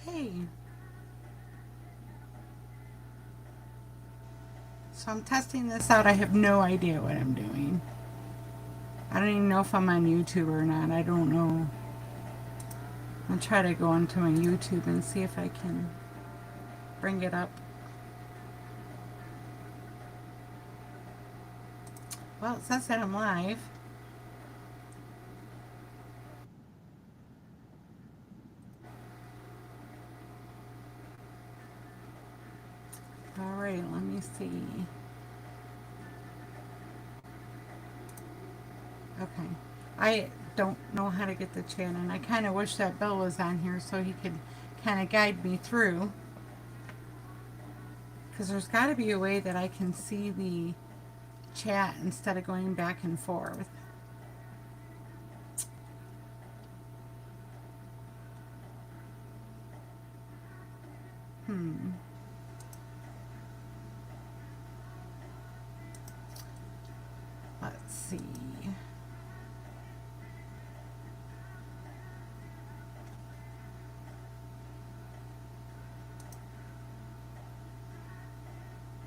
Okay. So I'm testing this out. I have no idea what I'm doing. I don't even know if I'm on YouTube or not. I don't know. I'll try to go onto my YouTube and see if I can bring it up. Well, it says that I'm live. All right, let me see. Okay. I don't know how to get the chat in. I kind of wish that Bill was on here so he could kind of guide me through. Because there's got to be a way that I can see the chat instead of going back and forth. Hmm. Let's see.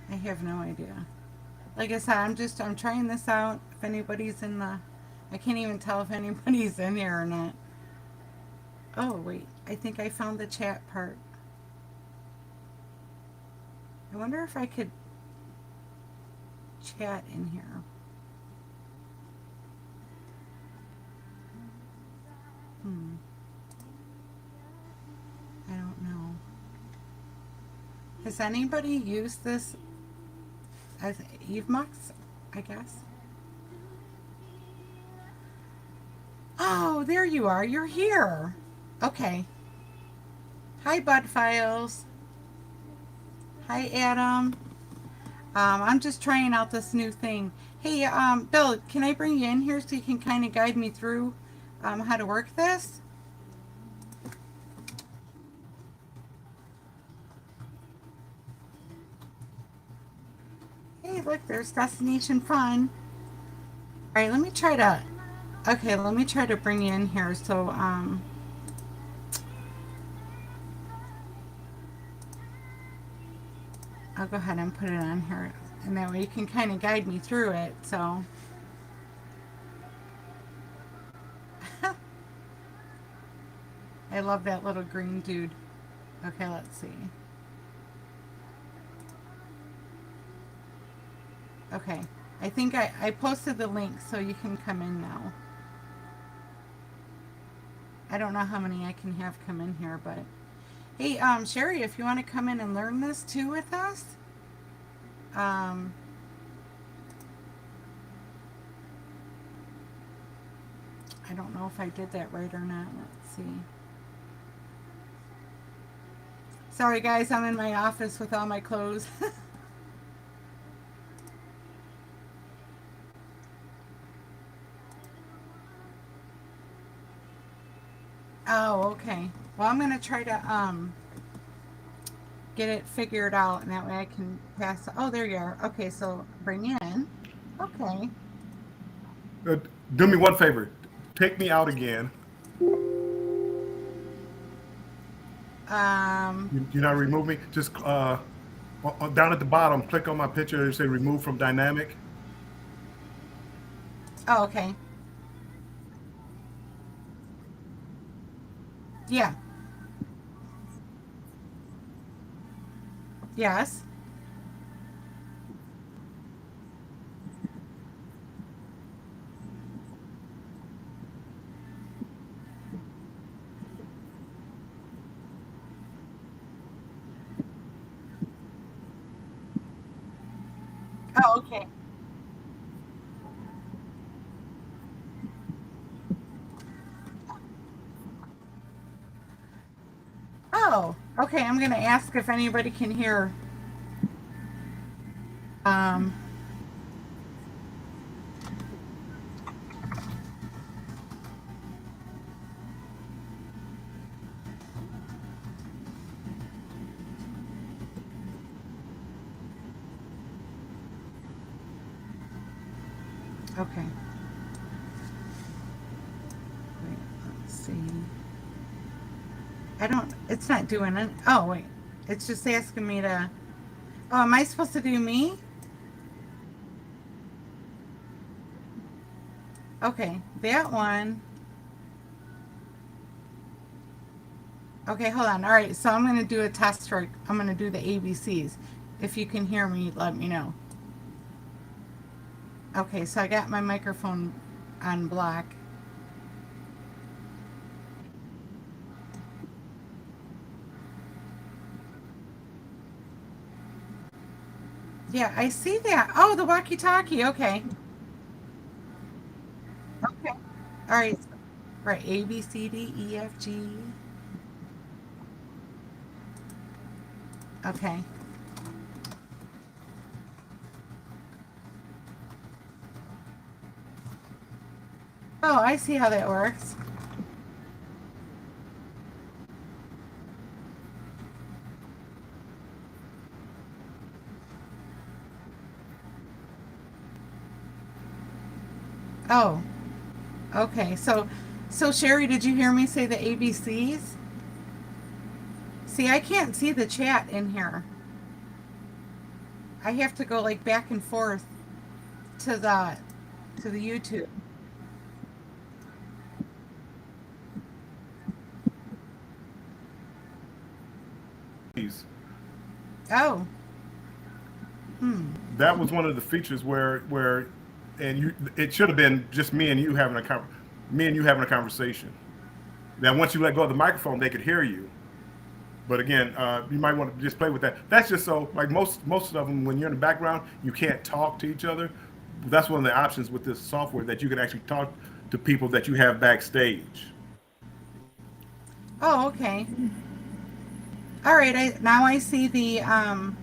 I have no idea. Like I said, I'm trying this out. If anybody's in the, I can't even tell if anybody's in here or not. Oh, wait. I think I found the chat part. I wonder if I could chat in here. Hmm. I don't know. Has anybody used this as Evmux? I guess. Oh, there you are. You're here. Okay. Hi, Bud Files. Hi, Adam. I'm just trying out this new thing. Hey, Bill, can I bring you in here so you can kind of guide me through how to work this? Hey, look, there's Destination Fun. All right, let me try to. Okay, let me try to bring you in here. So, I'll go ahead and put it on here, and that way you can kind of guide me through it. So, I love that little green dude. Okay, let's see. Okay, I think I posted the link so you can come in now. I don't know how many I can have come in here, but hey, Sherry, if you want to come in and learn this too with us, um, I don't know if I did that right or not. Let's see. Sorry, guys, I'm in my office with all my clothes. Oh, okay. Well, I'm gonna try to get it figured out, and that way I can pass. Oh, there you are. Okay, so bring you in. Okay. Uh, do me one favor. Take me out again. Um. You not remove me. Just down at the bottom, click on my picture and say remove from dynamic. Oh, okay. Yeah. Yes. Oh, okay. Oh, okay. I'm gonna ask if anybody can hear. Um. Okay. Wait. Let's see. I don't, it's not doing it. Oh, wait. It's just asking me to, oh, am I supposed to do me? Okay, that one. Okay, hold on. All right, so I'm going to do a test for, I'm going to do the ABCs. If you can hear me, let me know. Okay, so I got my microphone on black. Yeah, I see that. Oh, the walkie-talkie. Okay. Okay. All right. Right. A, B, C, D, E, F, G. Okay. Oh, I see how that works. Oh, okay. So Sherry, did you hear me say the ABCs? See, I can't see the chat in here. I have to go like back and forth to the YouTube. Please. Oh. Hmm. That was one of the features where, and you, it should have been just me and you having a conversation. Now, once you let go of the microphone, they could hear you. But again, you might want to just play with that. That's just so like most of them, when you're in the background, you can't talk to each other. That's one of the options with this software that you can actually talk to people that you have backstage. Oh, okay. All right. Now I see the now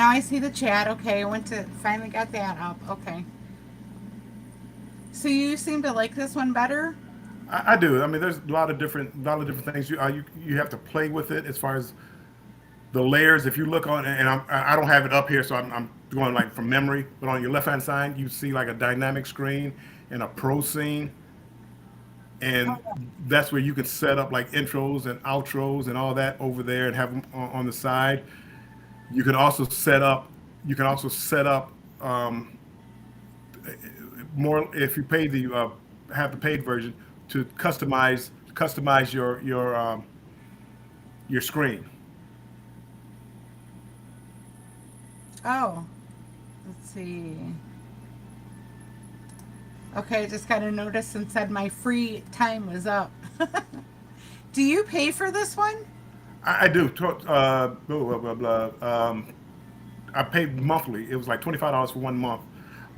I see the chat. Okay, I went to finally got that up. Okay. So you seem to like this one better? I do. I mean, there's a lot of different things you have to play with it as far as the layers. If you look on, and I don't have it up here, so I'm going like from memory. But on your left hand side, you see like a dynamic screen and a pro scene, and that's where you can set up like intros and outros and all that over there, and have them on the side. You can also set up. You can also set up more if you pay the have the paid version to customize your screen. Oh, let's see. Okay, I just got a notice and said my free time was up. Do you pay for this one? I do. Blah, blah, blah, blah. I paid monthly. It was like $25 for 1 month.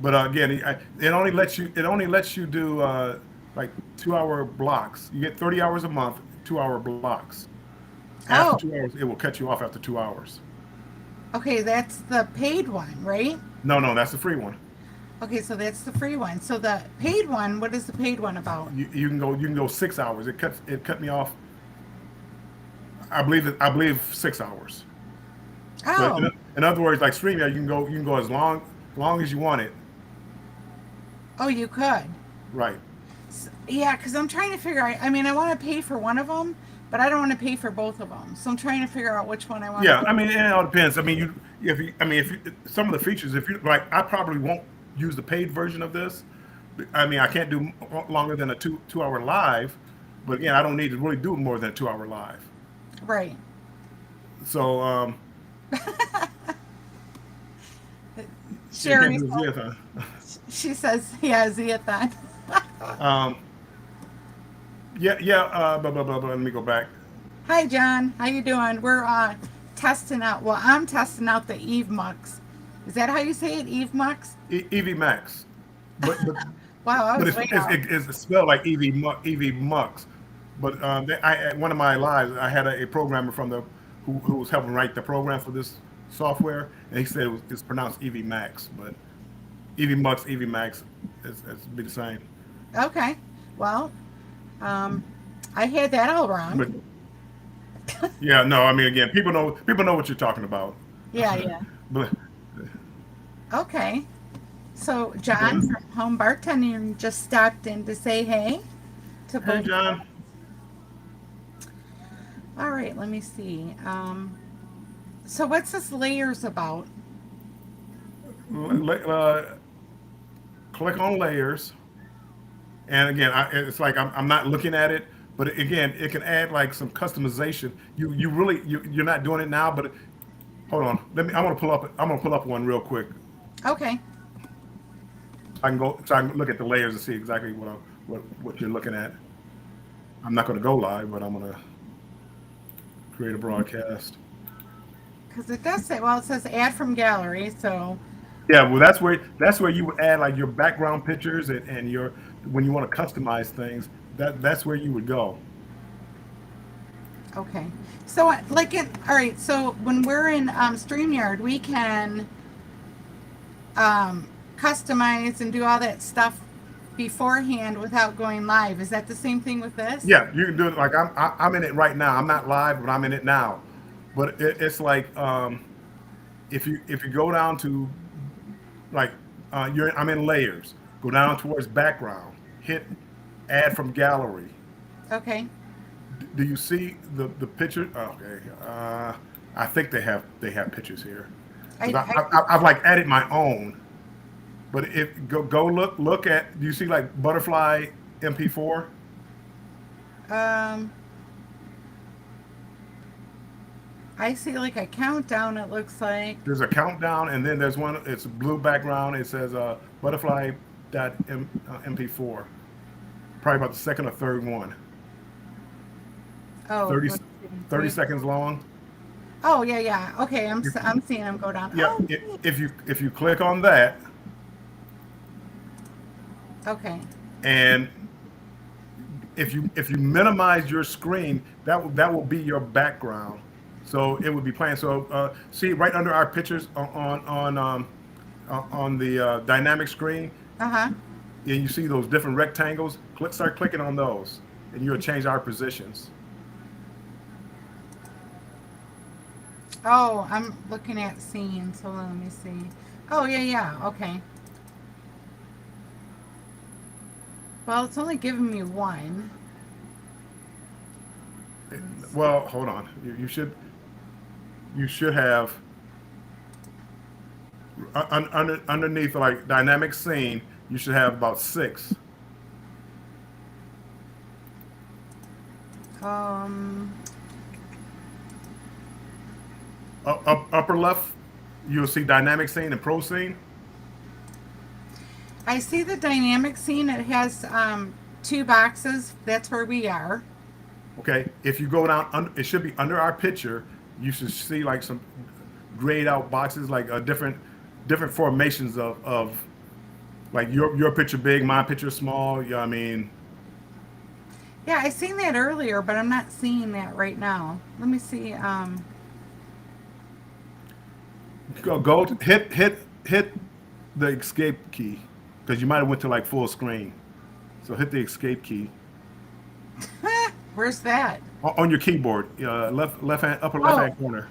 But again, it only lets you do like 2 hour blocks. You get 30 hours a month, 2 hour blocks. After Oh, 2 hours, it will cut you off after 2 hours. okay, that's the paid one, right? No, no, that's the free one. Okay, so that's the free one. So the paid one, what is the paid one about? You can go 6 hours. It cut me off. I believe 6 hours. But Oh, in other words, like StreamYard, you can go as long as you want it. oh, you could. Right. Yeah, because I'm trying to figure out. I mean, I want to pay for one of them, but I don't want to pay for both of them. So I'm trying to figure out which one I want to Yeah, do. I mean, it all depends. I mean, if you, some of the features, if you like, I probably won't use the paid version of this. I mean, I can't do longer than a two hour live, but again, I don't need to really do more than a 2 hour live. Right. So you can't Sherry, do this. she says, yeah, Zeathon. Um, yeah, yeah. Blah, blah, blah, blah. Let me go back. Hi, John. How you doing? We're testing out. Well, I'm testing out the Evmux. Is that how you say it, Evmux? EV Max, but but Wow, I but was it's way it's, off. it's spelled like EV Mux. But at one of my lives, I had a programmer who was helping write the program for this software, and he said it's pronounced EV Max, but EV Mux, EV Max, it's be the same. Okay. Well, um, I had that all wrong. But yeah, no, I mean again, people know what you're talking about. Yeah, yeah. But Okay. So John but from Home Bartending just stopped in to say hey to hey, both. John, All right, let me see. So what's this layers about? Uh, click on layers, and again, it's like I'm not looking at it, but again, it can add like some customization. You really you're not doing it now, but hold on. Let me. I want to pull up. I'm gonna pull up one real quick. Okay. I can go so I can look at the layers and see exactly what you're looking at. I'm not gonna go live, but I'm gonna create a broadcast. Because it does say, well, it says add from gallery. So, Yeah, well, that's where you would add like your background pictures and your when you want to customize things. That's where you would go. okay. So, like, all right. So when we're in StreamYard, we can customize and do all that stuff beforehand without going live. Is that the same thing with this? Yeah, you can do it. Like I'm in it right now. I'm not live, but I'm in it now. But it's like if you go down to like I'm in layers. Go down towards background. Hit add from gallery. Okay. Do you see the picture? Okay, I think they have pictures here because I I've like added my own. But if go look at, do you see like butterfly MP4? um I see like a countdown. It looks like. There's a countdown, and then there's one. It's a blue background. It says butterfly MP4. Probably about the second or third one. Oh, 30 let's see. 30 seconds long. Oh yeah, yeah. Okay, I'm seeing them go down. Yeah, Oh, if you click on that okay. and if you minimize your screen, that will be your background. So it would be playing. So see right under our pictures on the dynamic screen, Uh huh. and you see those different rectangles. Start clicking on those, and you'll change our positions. Oh, I'm looking at scenes. Hold on, let me see. Oh yeah, yeah. Okay. Well, it's only giving me one. Well, hold on. You should have underneath like dynamic scene. You should have about six. Um, Upper left, you'll see dynamic scene and pro scene. I see the dynamic scene. It has two boxes. That's where we are. Okay, if you go down, it should be under our picture. You should see like some grayed out boxes, like different formations of like your picture big, my picture small. Yeah, I mean, Yeah, I seen that earlier, but I'm not seeing that right now. Let me see. hit the escape key because you might have went to like full screen. So hit the escape key Where's that? on your keyboard, left hand upper left Oh, hand corner.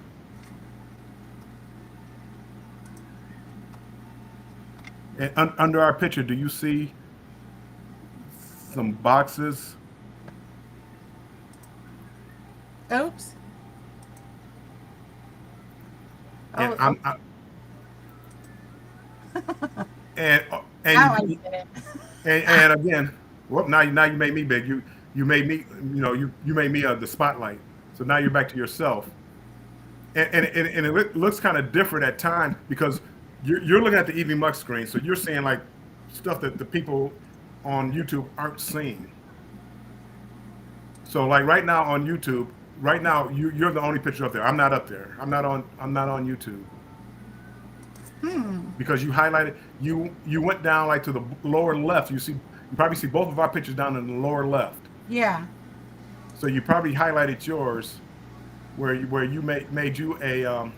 And under our picture, do you see some boxes? oops. And Oh, I'm okay. I, and Now I you, get it. and again, well, now you made me big. You made me, you made me the spotlight. So now you're back to yourself, and it looks kind of different at times because you're looking at the Evmux screen, so you're seeing like stuff that the people on YouTube aren't seeing. So like right now on YouTube, right now you're the only picture up there. I'm not up there. I'm not on YouTube because you highlighted you went down like to the lower left. You probably see both of our pictures down in the lower left. Yeah. So you probably highlighted yours where you made you a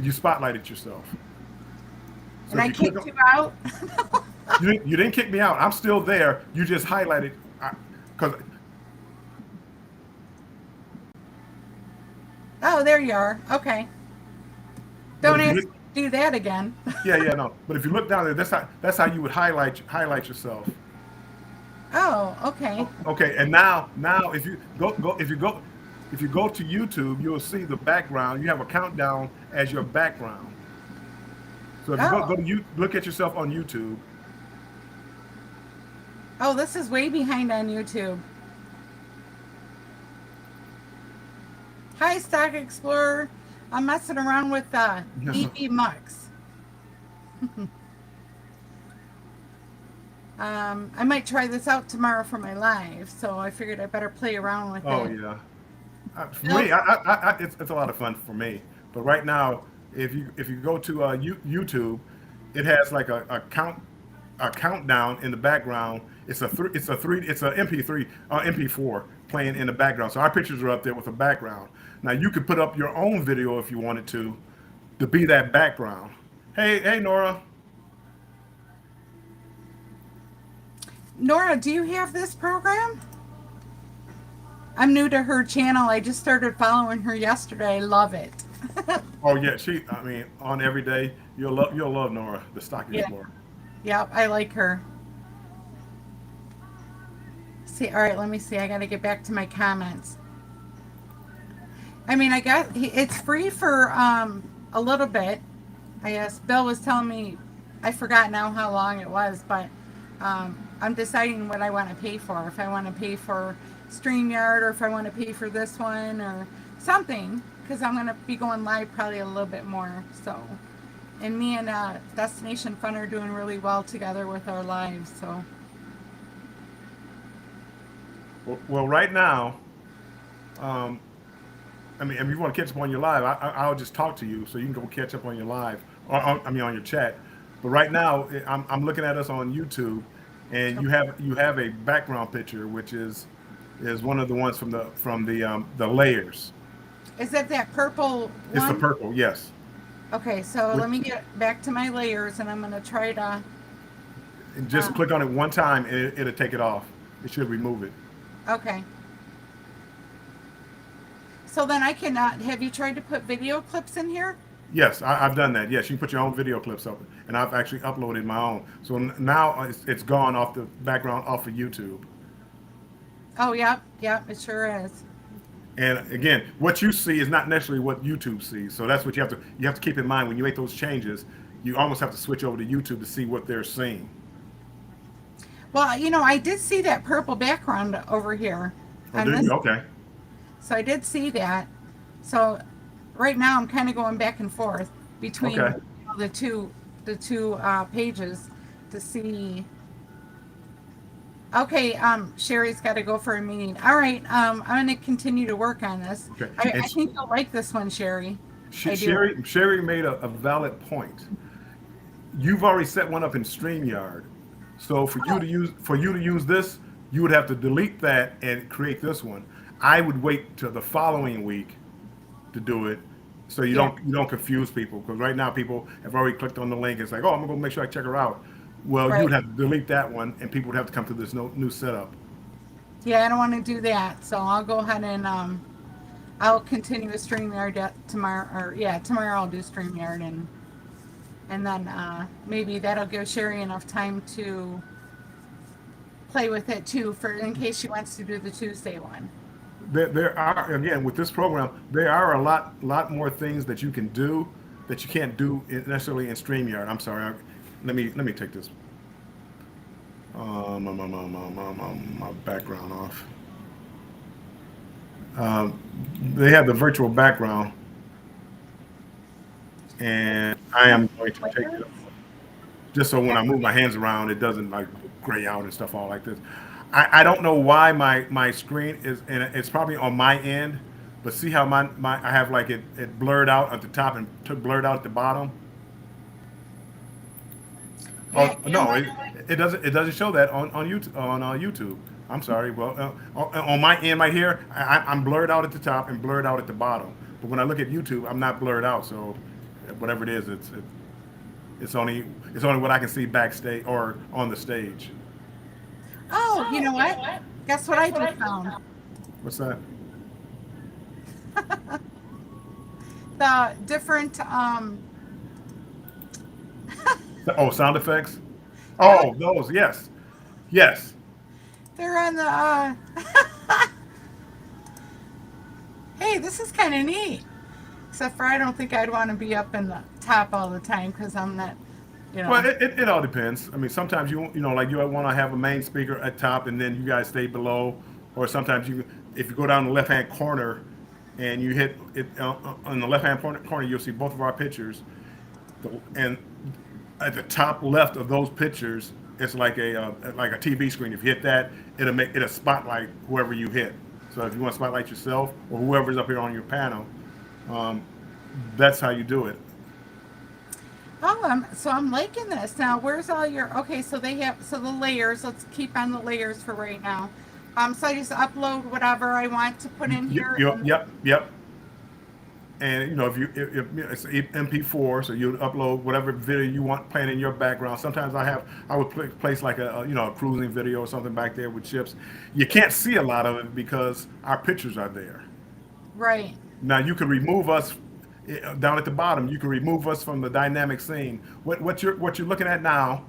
you spotlighted yourself. So And if I you click kicked on, you out. you didn't kick me out. I'm still there. You just highlighted because Oh, there you are. Okay. but Don't if you ask look, me to do that again. yeah, no. But if you look down there, that's how you would highlight yourself. Oh, okay. Okay, and now if you go If you go to YouTube, you'll see the background. You have a countdown as your background. So if you go Oh, to you look at yourself on YouTube. oh, this is way behind on YouTube. Hi, Stock Explorer. I'm messing around with Evmux. I might try this out tomorrow for my live, so I figured I better play around with Oh it. yeah. For Bill, me, it's a lot of fun for me. But right now, if you go to YouTube, it has like a countdown in the background. It's a MP3 MP4 playing in the background. So our pictures are up there with a background. Now you could put up your own video if you wanted to be that background. Hey Nora. Nora, do you have this program? I'm new to her channel. I just started following her yesterday. I love it. Oh yeah, I mean, on every day you'll love Nora, the stock Yeah. explorer. Yep, I like her. See, all right, let me see. I got to get back to my comments. I mean, it's free for a little bit. I guess Bill was telling me, I forgot now how long it was, but I'm deciding what I want to pay for. If I want to pay for StreamYard or if I want to pay for this one or something, because I'm going to be going live probably a little bit more. So, and me and Destination Fun are doing really well together with our lives. So, Well, right now, um, I mean, if you want to catch up on your live, I'll just talk to you so you can go catch up on your live, I mean, on your chat. But right now, I'm looking at us on YouTube, and you have a background picture, which is one of the ones from the layers. is it that purple It's the one? purple, yes. Okay, so Which, let me get back to my layers and I'm going to try to. and just Uh, click on it one time, and it'll take it off. It should remove it. okay. So then I can, have you tried to put video clips in here? Yes, I've done that. Yes, you can put your own video clips up, and I've actually uploaded my own. So now it's gone off the background off of YouTube. Oh, yep, yep, it sure is. And again, what you see is not necessarily what YouTube sees. So that's what you have to keep in mind when you make those changes. You almost have to switch over to YouTube to see what they're seeing. Well, I did see that purple background over here Oh, on did this. you? Okay. So I did see that. So right now I'm kind of going back and forth between Okay. the two pages to see. Okay, Sherry's got to go for a meeting. All right, I'm going to continue to work on this. Okay. I And think you'll like this one, Sherry. I do. Sherry made a valid point. You've already set one up in StreamYard. So Oh, for you to use this, you would have to delete that and create this one. I would wait till the following week to do it, so you yeah, don't confuse people. Because right now people have already clicked on the link. It's like, oh, I'm gonna go make sure I check her out. Well, you right. would have to delete that one, and people would have to come to this new setup. Yeah, I don't want to do that. So I'll go ahead and I'll continue with StreamYard tomorrow. Or yeah, tomorrow I'll do StreamYard and then maybe that'll give Sherry enough time to play with it too, for in case she wants to do the Tuesday one. There are, again, with this program, there are a lot more things that you can do that you can't do necessarily in StreamYard. I'm sorry. Let me take this my background off. Um, they have the virtual background, and I am going to take it off just so when I move my hands around, it doesn't like gray out and stuff all like this. I don't know why my screen is, and it's probably on my end, but see how my I have like it blurred out at the top and blurred out at the bottom. Yeah, Oh no, it doesn't show that on YouTube. I'm sorry. Well, on my end right here, I'm blurred out at the top and blurred out at the bottom. But when I look at YouTube, I'm not blurred out. So whatever it is, it's only what I can see backstage or on the stage. oh, you know what? Guess what I just found? What's that? The different Oh, sound effects. yeah, Oh, those. Yes, yes. they're on the this is kind of neat. Except for I don't think I'd want to be up in the top all the time because I'm not, you Well, know. it all depends. I mean, sometimes you know, like you want to have a main speaker at top, and then you guys stay below, or sometimes you, if you go down the left hand corner, and you hit it on the left hand corner, you'll see both of our pictures, and at the top left of those pictures, it's like a TV screen. If you hit that, it'll spotlight whoever you hit. So if you want to spotlight yourself or whoever's up here on your panel, um, that's how you do it. Oh, so I'm liking this. Now, where's all your, okay, so they have, so the layers, let's keep on the layers for right now. So I just upload whatever I want to put in here. And, Yep. And you know, if it's MP4, so you upload whatever video you want playing in your background. Sometimes I would place like a cruising video or something back there with chips. You can't see a lot of it because our pictures are there. right. Now you can remove us down at the bottom. You can remove us from the dynamic scene. What you're looking at now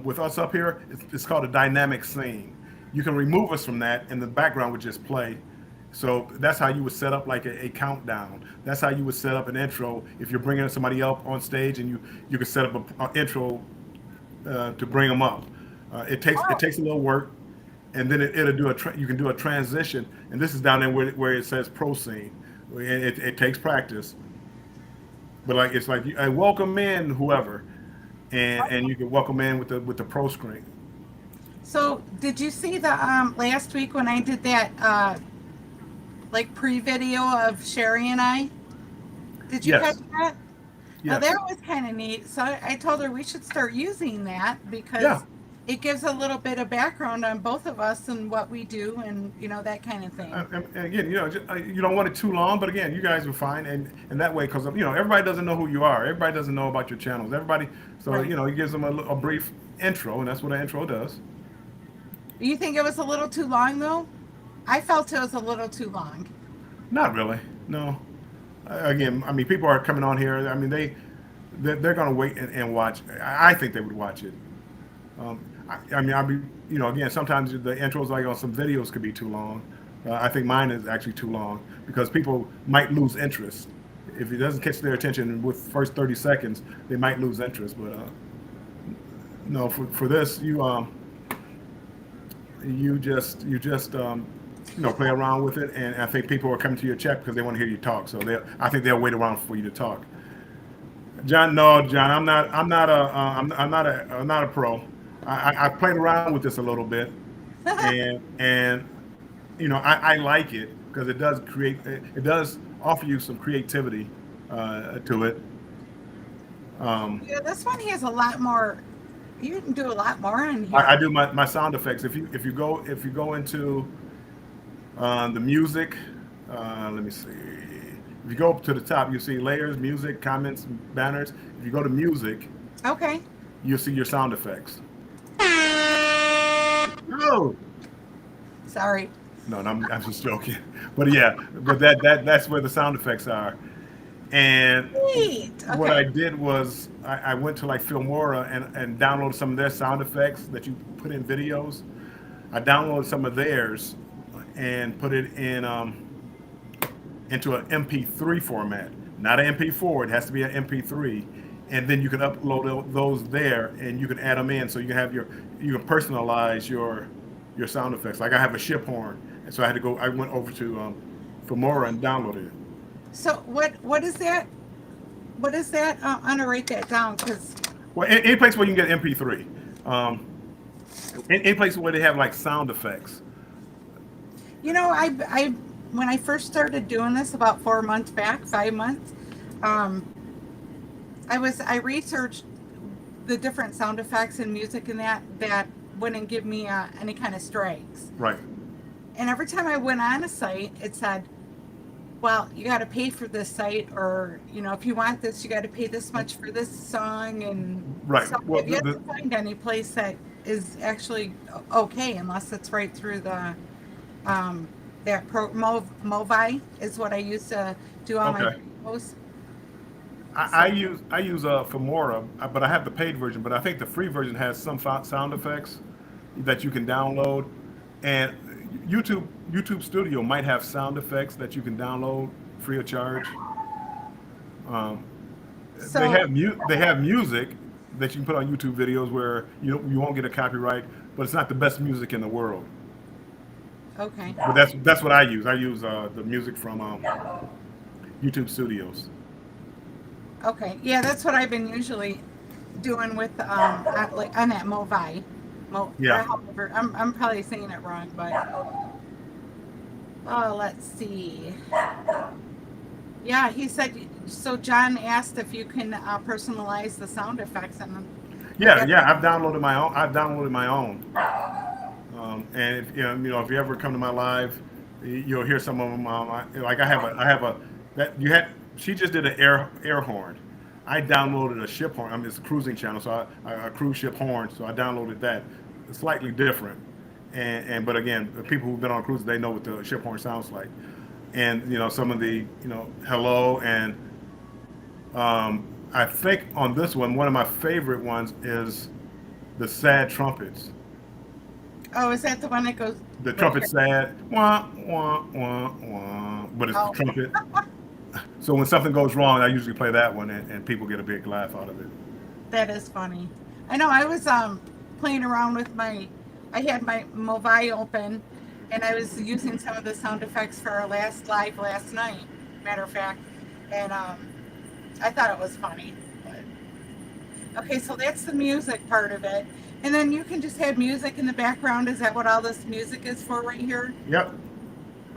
with us up here, it's called a dynamic scene. You can remove us from that, and the background would just play. So that's how you would set up like a countdown. That's how you would set up an intro if you're bringing somebody up on stage, and you could set up an intro to bring them up. It Oh, takes a little work, and then it'll do you can do a transition, and this is down there where it says pro scene. And it takes practice, but like it's like I welcome in whoever, and you can welcome in with the pro screen. so did you see the last week when I did that like pre-video of Sherry and I? Did you catch Yes, that? Now yes, that was kind of neat. So I told her we should start using that yeah. because it gives a little bit of background on both of us and what we do and that kind of thing. And again, you don't want it too long, but again, you guys are fine, and that way, because everybody doesn't know who you are. Everybody doesn't know about your channels. Everybody, so Right. it gives them a brief intro, and that's what an intro does. You think it was a little too long though? I felt it was a little too long. Not really, no. Again, I mean, people are coming on here. I mean, they're going to wait and watch. I think they would watch it. I mean, again, sometimes the intros like on some videos could be too long. I think mine is actually too long because people might lose interest if it doesn't catch their attention with first 30 seconds. They might lose interest. But no, for this, you just play around with it, and I think people are coming to your chat because they want to hear you talk. So I think they'll wait around for you to talk. John, no, John, I'm not a pro. I played around with this a little bit, and I like it because it does offer you some creativity to it. Um, Yeah, this one has a lot more. You can do a lot more on I here. do my sound effects. If you go into the music, let me see. If you go up to the top, you see layers, music, comments, banners. If you go to music, Okay. you'll see your sound effects. No, Sorry. no, I'm just joking. But yeah, but that's where the sound effects are. And Neat. what Okay. I did was I went to like Filmora and downloaded some of their sound effects that you put in videos. I downloaded some of theirs and put it into an MP3 format, not an MP4. It has to be an MP3, and then you can upload those there, and you can add them in, so you can you can personalize your sound effects. Like I have a ship horn, and so I went over to Filmora and downloaded it. So what is that? What is that? I'm gonna write that down because Well, any place where you can get MP3, um, any place where they have like sound effects. I when I first started doing this about 4 months back, 5 months, um, I researched the different sound effects and music and that wouldn't give me any kind of strikes. Right, And every time I went on a site, it said, "Well, you got to pay for this site, or if you want this, you got to pay this much for this song." And right. so Well, I've yet to find any place that is actually okay, unless it's right through the that Movi is what I use to do all my okay. videos. I So use Filmora, but I have the paid version. But I think the free version has some sound effects that you can download, and YouTube Studio might have sound effects that you can download free of charge. Um, So, they have music that you can put on YouTube videos where you won't get a copyright, but it's not the best music in the world. okay. But that's what I use. I use the music from YouTube Studios. Okay. Yeah, that's what I've been usually doing with like on that Movi. Or Yeah. however, I'm probably saying it wrong, but oh, let's see. Yeah, he said. So John asked if you can personalize the sound effects, and I Yeah, guess yeah. I've downloaded my own. I've downloaded my own. And if, if you ever come to my live, you'll hear some of them. Like I have a that you had. She just did an air horn. I downloaded a ship horn. I mean, it's a cruising channel, so a cruise ship horn. So I downloaded that. It's slightly different, but again, the people who've been on cruises, they know what the ship horn sounds like. And some of the hello and I think on this one of my favorite ones is the sad trumpets. oh, is that the one that goes The right trumpet here? sad, wah, wah, wah, wah, but it's the Oh, trumpet. So when something goes wrong, I usually play that one, and people get a big laugh out of it. that is funny. I know I was playing around with I had my Movi open and I was using some of the sound effects for our last live last night, matter of fact. And I thought it was funny. But okay, so that's the music part of it. And then you can just have music in the background. Is that what all this music is for right here? Yep,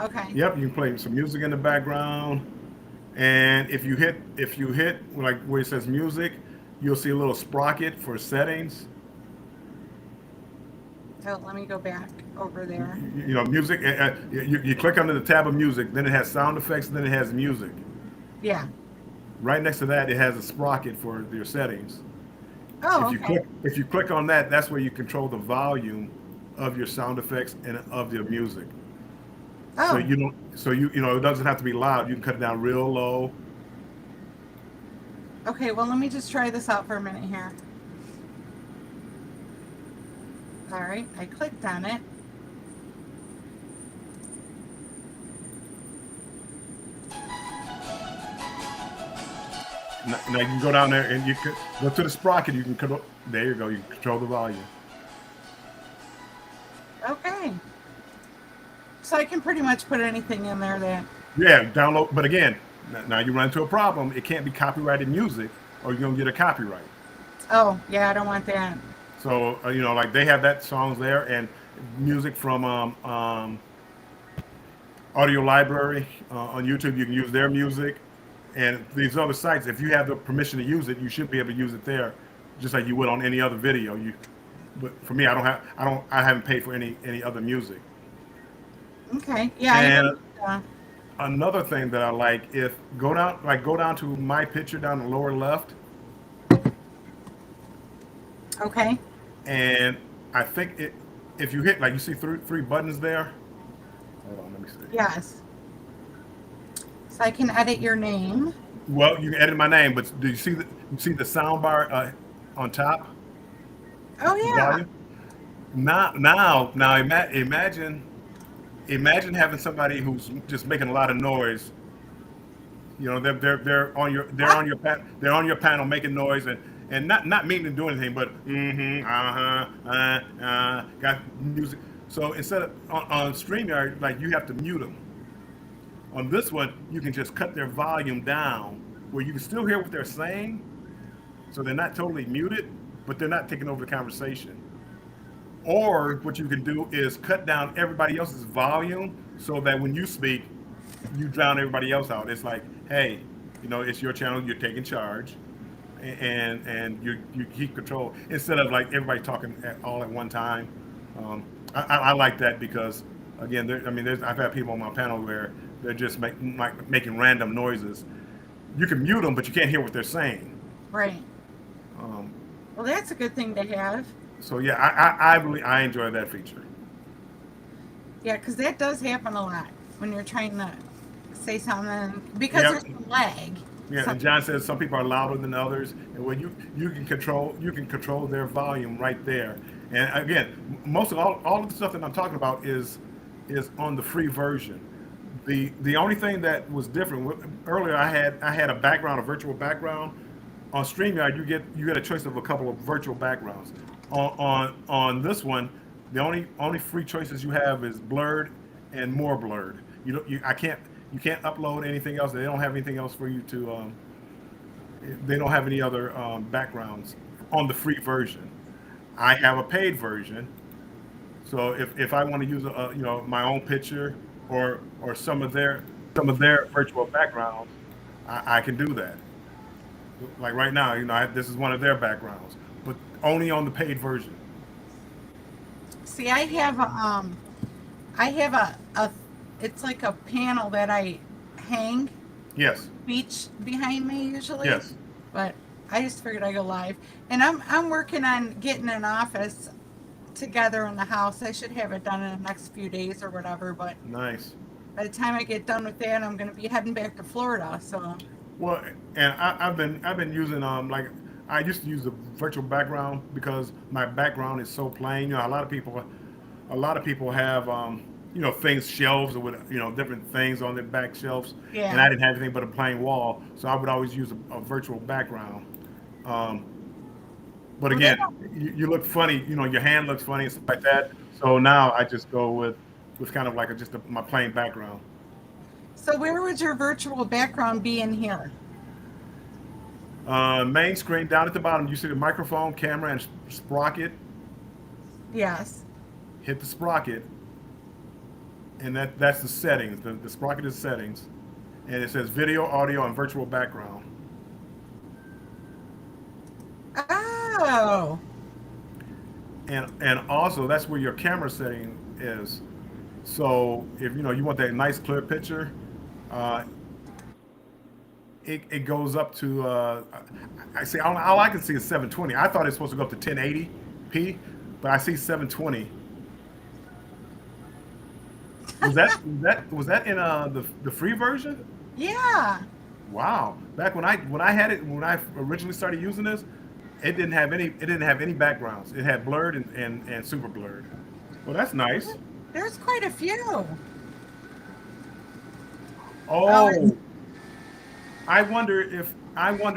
Okay. yep. You can play some music in the background, and if you hit like where it says music, you'll see a little sprocket for settings. So let me go back over there. Music. You click under the tab of music, then it has sound effects, then it has music. Yeah. Right next to that, it has a sprocket for your settings. Oh, If you okay. click on that, that's where you control the volume of your sound effects and of your music. So Oh, you don't. So it doesn't have to be loud. You can cut it down real low. okay. Well, let me just try this out for a minute here. All right. I clicked on it. Now you can go down there and you can go to the sprocket. You can control. There you go. You can control the volume. Okay. So I can pretty much put anything in there that. Yeah, download. But again, now you run into a problem. It can't be copyrighted music, or you're gonna get a copyright. Oh, yeah, I don't want that. So like they have that songs there and music from Audio Library on YouTube. You can use their music, and these other sites. If you have the permission to use it, you should be able to use it there, just like you would on any other video. But for me, I haven't paid for any other music. Okay. Yeah, I And know. Uh, another thing that I like, if go down to my picture down the lower left, okay. and I think if you hit, like, you see three buttons there. Hold on, let me see. Yes. So I can edit your name. Well, you can edit my name, but do you see the sound bar on top? Oh, The yeah. volume. Now, imagine having somebody who's just making a lot of noise. They're on your panel making noise and not meaning to do anything, but got music. So instead of on StreamYard, like, you have to mute them. On this one, you can just cut their volume down where you can still hear what they're saying, so they're not totally muted, but they're not taking over the conversation. Or what you can do is cut down everybody else's volume so that when you speak, you drown everybody else out. It's like, hey, it's your channel, you're taking charge, and you keep control instead of like everybody talking all at one time. I like that because again, I've had people on my panel where they're just making random noises. You can mute them, but you can't hear what they're saying. Right. Um, Well, that's a good thing to have. so yeah, I really I enjoy that feature. Yeah, because that does happen a lot when you're trying to say something because Yeah, there's some lag. yeah. Some, And John says some people are louder than others, and when you can control their volume right there. And again, most of all of the stuff that I'm talking about is is on the free version. The only thing that was different earlier, I had a background, a virtual background. On StreamYard, you get a choice of a couple of virtual backgrounds. On this one, the only free choices you have is blurred and more blurred. You don't you I can't you can't upload anything else. They don't have anything else for you to. They don't have any other backgrounds on the free version. I have a paid version, so if I want to use my own picture or some of their virtual backgrounds, I can do that. Like right now, this is one of their backgrounds, but only on the paid version. See, I have a it's like a panel that I hang Yes, beach behind me usually, yes. but I just figured I'd go live. And I'm working on getting an office together in the house. I should have it done in the next few days or whatever, but Nice. by the time I get done with that, I'm going to be heading back to Florida. So, Well, and I've been using like I used to use a virtual background because my background is so plain. A lot of people have things shelves with different things on their back shelves, and yeah. I didn't have anything but a plain wall, so I would always use a virtual background. Um, but Well, they again, don't. you look funny, your hand looks funny and stuff like that. So now I just go with kind of like my plain background. So, where would your virtual background be in here? Main screen down at the bottom, you see the microphone, camera, and sprocket. Yes. Hit the sprocket, and that's the settings. The sprocket is settings, and it says video, audio, and virtual background. Oh, And also that's where your camera setting is. So if you want that nice clear picture, uh, it goes up to I see all I can see is 720. I thought it's supposed to go up to 1080p, but I see 720. Was that in the free version? yeah. Wow. Back when I had it when I originally started using this, it didn't have any backgrounds. It had blurred and super blurred. Well, that's nice. There's quite a few. Oh, Oh, I wonder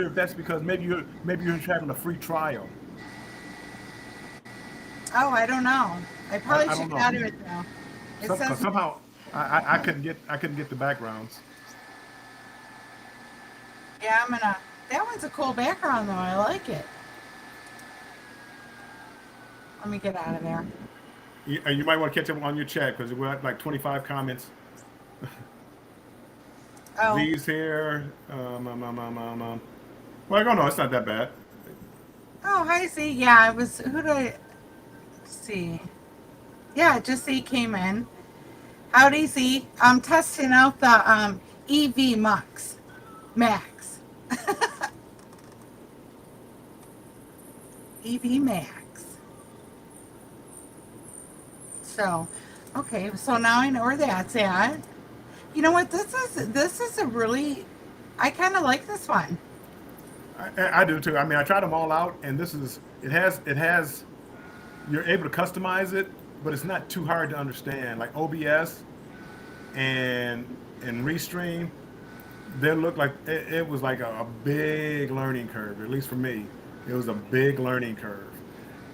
if that's because maybe you're having a free trial. oh, I don't know. I probably I should don't get know. out of it though. It says, Somehow I couldn't get the backgrounds. yeah, I'm gonna. That one's a cool background though. I like it. Let me get out of there. You might want to catch up on your chat because we're at like 25 comments. Oh, These here, well, no, it's not that bad. oh, hi, Z. Yeah, I was. Who do I see? Yeah, just Z came in. Howdy, Z. I'm testing out the Evmux Max. EV Max. So, okay. So now I know where that's at. You know what? This is a really. I kind of like this one. I do too. I mean, I tried them all out, and it has you're able to customize it, but it's not too hard to understand. Like OBS and Restream, they look like it was like a big learning curve. At least for me, it was a big learning curve.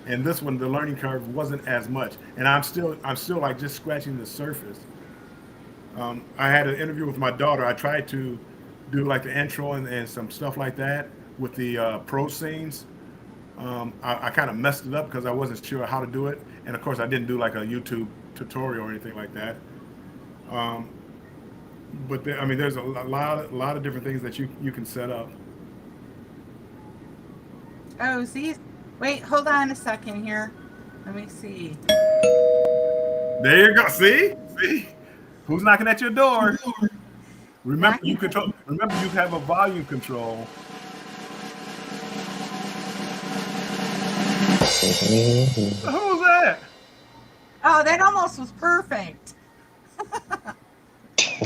And this one, the learning curve wasn't as much. And I'm still like just scratching the surface. I had an interview with my daughter. I tried to do like the intro and some stuff like that with the pro scenes. I kind of messed it up because I wasn't sure how to do it, and of course I didn't do like a YouTube tutorial or anything like that. Um, but I mean, there's a lot of different things that you can set up. Oh, Z. Wait, hold on a second here. Let me see. There you go. See, who's knocking at your door? Remember, you Knocking. control. Remember, you have a volume control. Who's that? Oh, that almost was perfect.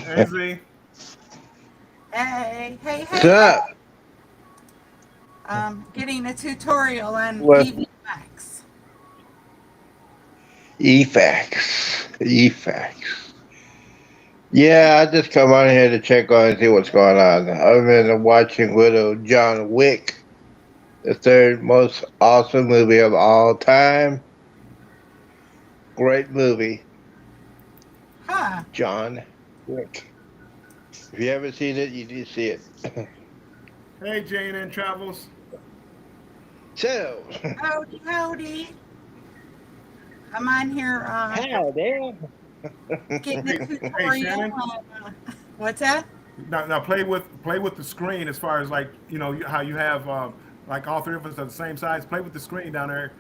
Hey, Z. Hey, hey, What's hey, hey. up? Getting a tutorial on What EV Max. EFAX? Efax. Yeah, I just come on here to check on and see what's going on. Other than watching Widow John Wick, the third most awesome movie of all time. Great movie, Huh. John Wick. If you haven't seen it, you need to see it. Hey, Jane and Travels. So, Howdy, howdy. I'm on here how there? getting a Hey, hey, tutorial Shannon. on, what's that? Now play with the screen as far as like how you have like all three of us are the same size. Play with the screen down there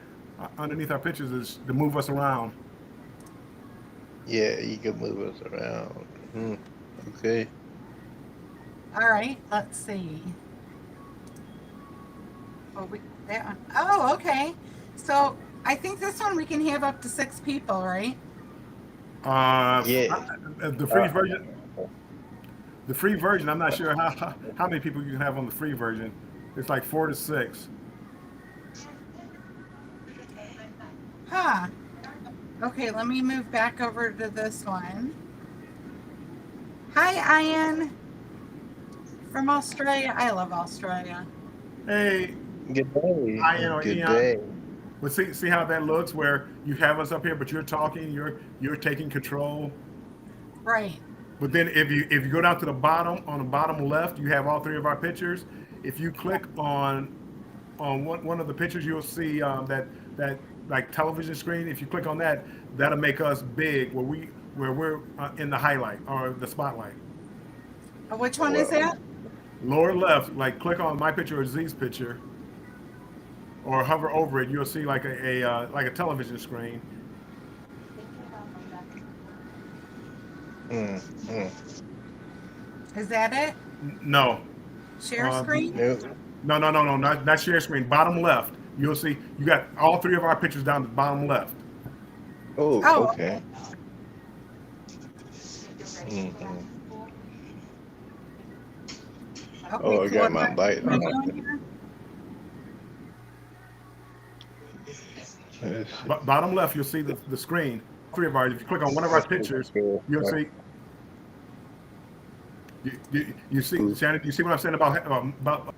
underneath our pictures is to move us around. Yeah, you can move us around. Okay. All right, let's see. Oh, that one. Oh, okay. So I think this one we can have up to 6 people, right? Yeah. The free version. The free version. I'm not sure how many people you can have on the free version. It's like 4 to 6. Huh. Okay, let me move back over to this one. Hi, Ian from Australia. I love Australia. Hey, Good day. Ian or Good Eon. day. But see how that looks where you have us up here, but you're talking, you're taking control. Right. But then if you go down to the bottom on the bottom left, you have all three of our pictures. If you click on one of the pictures, you'll see that like television screen. If you click on that, that'll make us big where we're in the highlight or the spotlight. Which one is Well, that? Lower left, like click on my picture or Z's picture, or hover over it. You'll see like like a television screen. mm, mm. Is that it? No, Share uh, screen? No. no, not share screen. Bottom left, you'll see you got all three of our pictures down the bottom left. Oh, Oh, okay. Mm-hmm. okay, Oh, I cool. got Am my I bite on on it. here? Let's Bottom left, you'll see the screen. Three of ours. If you click on one of our pictures, you'll see. see. You see, Shannon. You see what I'm saying about?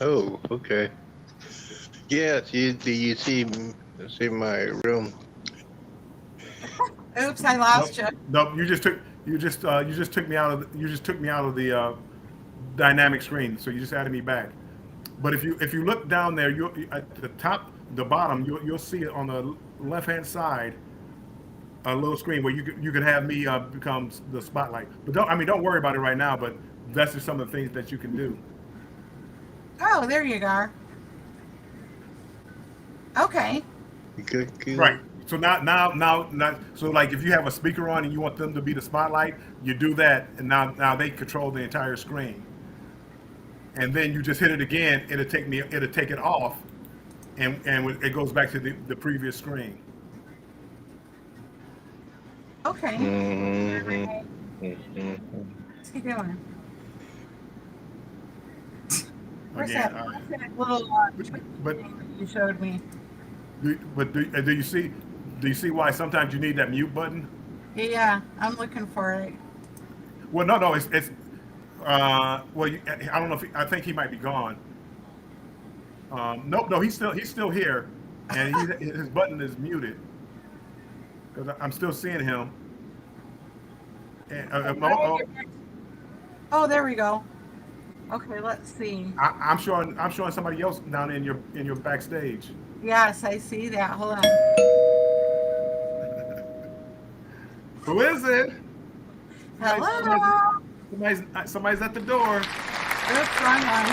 Oh, okay. Yes, do you see my room? Oops, I Nope, lost you. nope. You just took me out of the dynamic screen. So you just added me back. But if you look down there, you at the top, the bottom, you'll see it on the left hand side, a little screen where you could have me become the spotlight. But don't worry about it right now. But that's just some of the things that you can do. Oh, there you are. Okay. Good, Right. good. So so like if you have a speaker on and you want them to be the spotlight, you do that, and now they control the entire screen. And then you just hit it again, it'll take it off, and it goes back to the previous screen. Okay. Mm-hmm. Alright. Mm-hmm. What's he doing? Where's Again, that little tweet but thing that you showed me? do you see why sometimes you need that mute button? Yeah, I'm looking for it. Well, no, it's well, I don't know if I think he might be gone. Nope, no, he's still here, and his button is muted because I'm still seeing him. And, Oh, there we go. Okay, let's see. I'm showing somebody else down in your backstage. Yes, I see that. Hold on. Who is it? Somebody's, somebody's, Hello. somebody's at the door. Oops, wrong one.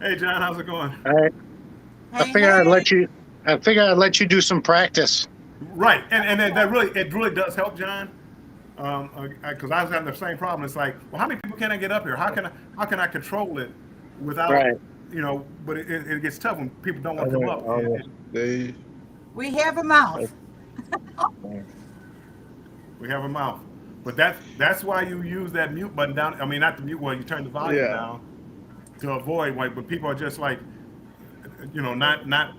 Hey, John, how's it going? I, I Hey, figure I'd hey. let you. I figure I'd let you do some practice. Right, and that really does help, John. Because I was having the same problem. It's like, well, how many people can I get up here? How can I control it without Right. But it gets tough when people don't want to come up. They, We have a mouth. We have a mouth, but that's why you use that mute button down. I mean, not the mute. Well, you turn the volume yeah. down to avoid when people are just like not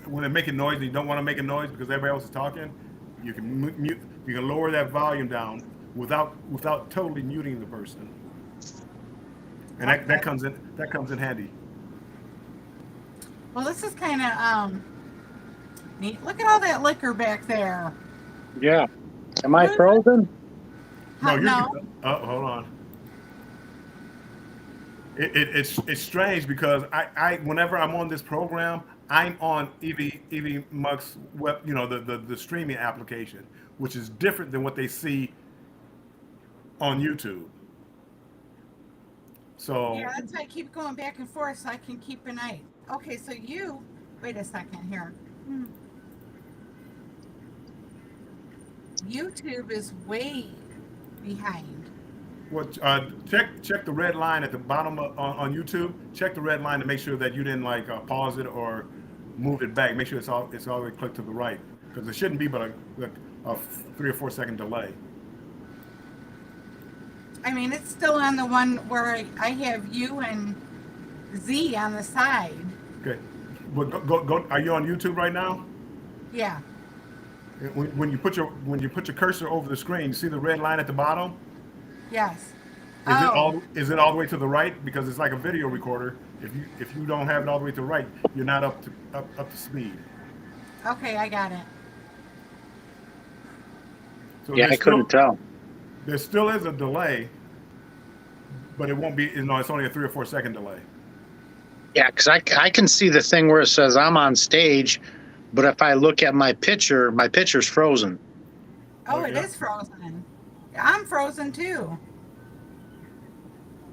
when they're making noise and you don't want to make a noise because everybody else is talking. You can mute. You can lower that volume down without totally muting the person, and Okay. that comes in handy. Well, this is kind of neat. Look at all that liquor back there. Yeah. Am I frozen? No, No. hold on. It's strange because I whenever I'm on this program, I'm on Evmux web, the streaming application, which is different than what they see on YouTube. So Yeah, that's why I keep going back and forth so I can keep an eye. Okay, so you wait a second here. YouTube is way behind. what check the red line at the bottom on YouTube. Check the red line to make sure that you didn't like pause it or move it back. Make sure it's all the way clicked to the right because it shouldn't be but a 3 or 4 second delay. I mean, it's still on the one where I have you and Z on the side. Okay, but go. Are you on YouTube right now? Yeah. When you put your cursor over the screen, you see the red line at the bottom. Yes. Is it all the way to the right? Because it's like a video recorder. If you don't have it all the way to the right, you're not up to speed. Okay, I got it. So Yeah, I couldn't tell. There still is a delay, but it won't be. It's only a 3 or 4 second delay. Yeah, because I can see the thing where it says I'm on stage, but if I look at my picture's frozen. Oh, Oh, it yeah? is frozen. I'm frozen too.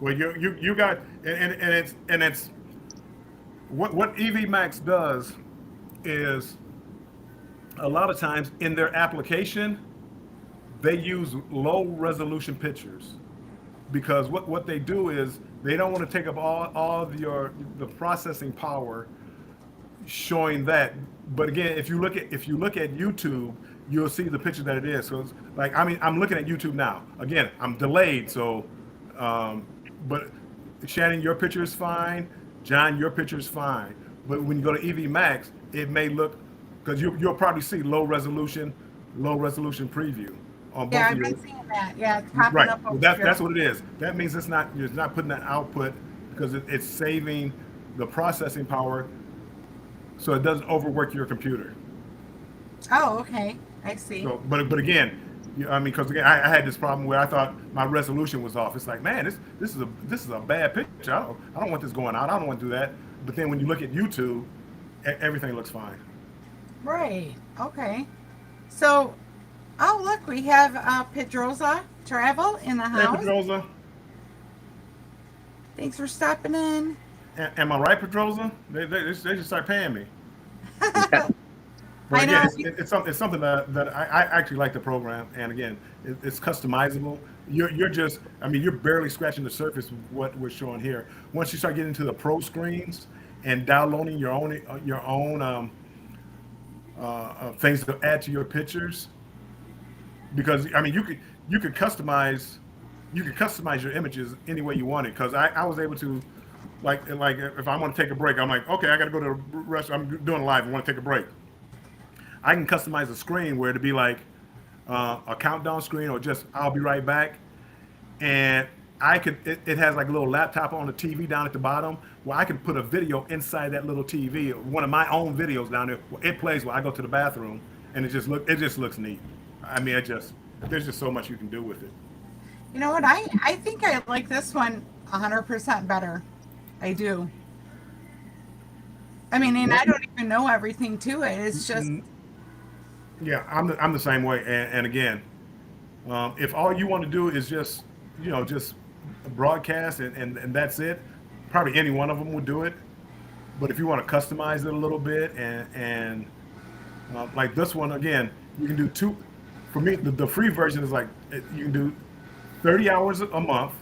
Well, you got and it's what Evmux does is a lot of times in their application they use low resolution pictures because what they do is they don't want to take up all of the processing power showing that. But again, if you look at YouTube, you'll see the picture that it is. So it's like I'm looking at YouTube now. Again, I'm delayed, so but Shannon, your picture is fine. John, your picture is fine. But when you go to Evmux, it may look because you'll probably see low resolution preview on both Yeah, of I've your. been seeing that. Yeah, it's popping Right. up Well, over that's here. what it is. That means it's not putting that output because it's saving the processing power so it doesn't overwork your computer. Oh, okay. I see. So, but again, because again, I had this problem where I thought my resolution was off. It's like, man, this is a bad picture. I don't want this going out. I don't want to do that. But then when you look at YouTube, everything looks fine. Right. Okay. So, oh look, we have Pedroza Travel in the Hey, house. Pedroza, Thanks for stopping in. am I right, Pedroza? They should start paying me. But I again, know. it's something that I actually like the program, and again, it's customizable. You're just, you're barely scratching the surface of what we're showing here. Once you start getting into the pro screens and downloading your own things to add to your pictures, because you could customize your images any way you want it. Because I was able to, like if I want to take a break, I'm like, okay, I got to go to the restaurant. I'm doing live. I want to take a break. I can customize the screen where to be like a countdown screen or just I'll be right back. And it has like a little laptop on the TV down at the bottom where I can put a video inside that little TV, one of my own videos down there. It plays while I go to the bathroom, and it just looks neat. There's just so much you can do with it. You know what? I think I like this one 100% better. I do. I mean, and I don't even know everything to it. It's just Yeah, I'm the same way. And again, if all you want to do is just broadcast and that's it, probably any one of them would do it. But if you want to customize it a little bit and like this one again, you can do two. For me, the free version is like you can do 30 hours a month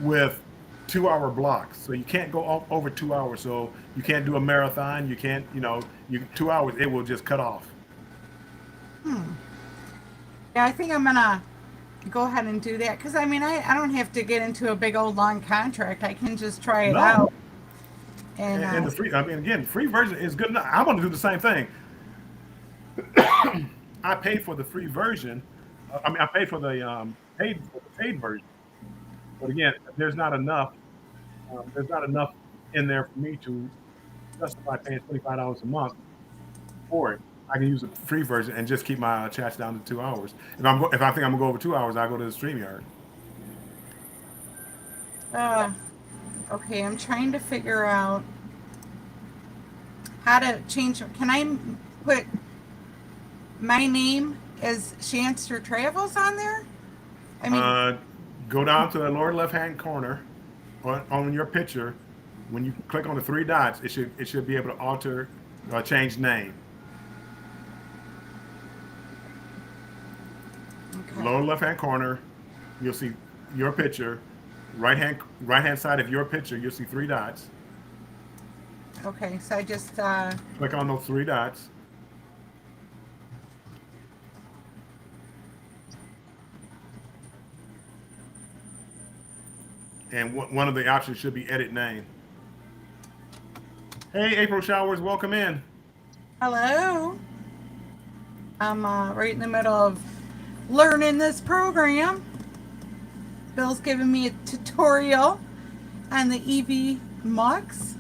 with 2 hour blocks. So you can't go over 2 hours. So you can't do a marathon. You can't, 2 hours, it will just cut off. yeah. I think I'm gonna go ahead and do that because I mean I don't have to get into a big old long contract. I can just try it No. out And And the free, I mean, again, free version is good enough. I want to do the same thing. I paid for the free version. I mean, I paid for the paid version. But again, there's not enough. There's not enough in there for me to justify paying $25 a month for it. I can use the free version and just keep my chats down to 2 hours. If I think I'm gonna go over 2 hours, I go to the StreamYard. uh, okay, I'm trying to figure out how to change. Can I put my name as Shanster Travels on there? I mean, Go down to the lower left-hand corner on your picture. When you click on the three dots, it should be able to alter, change name. okay. Lower left-hand corner, you'll see your picture. Right hand side of your picture, you'll see three dots. Okay, so I just Click on those three dots. And one of the options should be edit name. Hey, April Showers, welcome in. hello. I'm right in the middle of learning this program. Bill's giving me a tutorial on the Evmux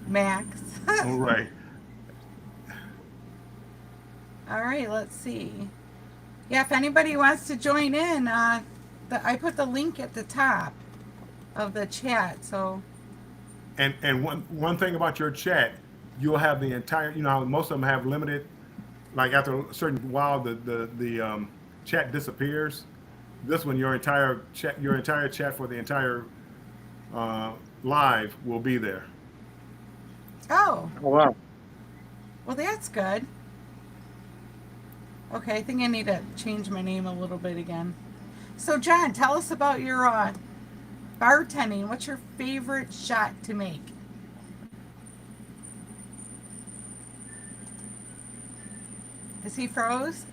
Max. All right. All right, let's see. Yeah, if anybody wants to join in, I put the link at the top of the chat. So, And one thing about your chat, you'll have the entire. You know how most of them have limited. Like after a certain while, the chat disappears. This one, your entire chat for the entire live will be there. oh, Oh, wow. well, that's good. Okay, I think I need to change my name a little bit again. So, John, tell us about your bartending. What's your favorite shot to make? Is he froze?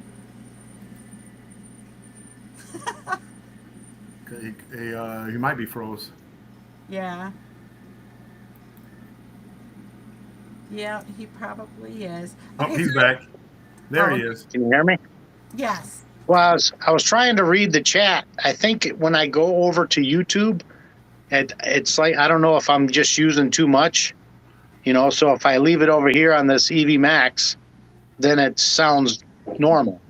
He might be froze. Yeah. Yeah, he probably is. Oh, he's back. There he is. Can you hear me? Yes. Well, I was trying to read the chat. I think when I go over to YouTube, it's like, I don't know if I'm just using too much, so if I leave it over here on this EV Max, then it sounds normal.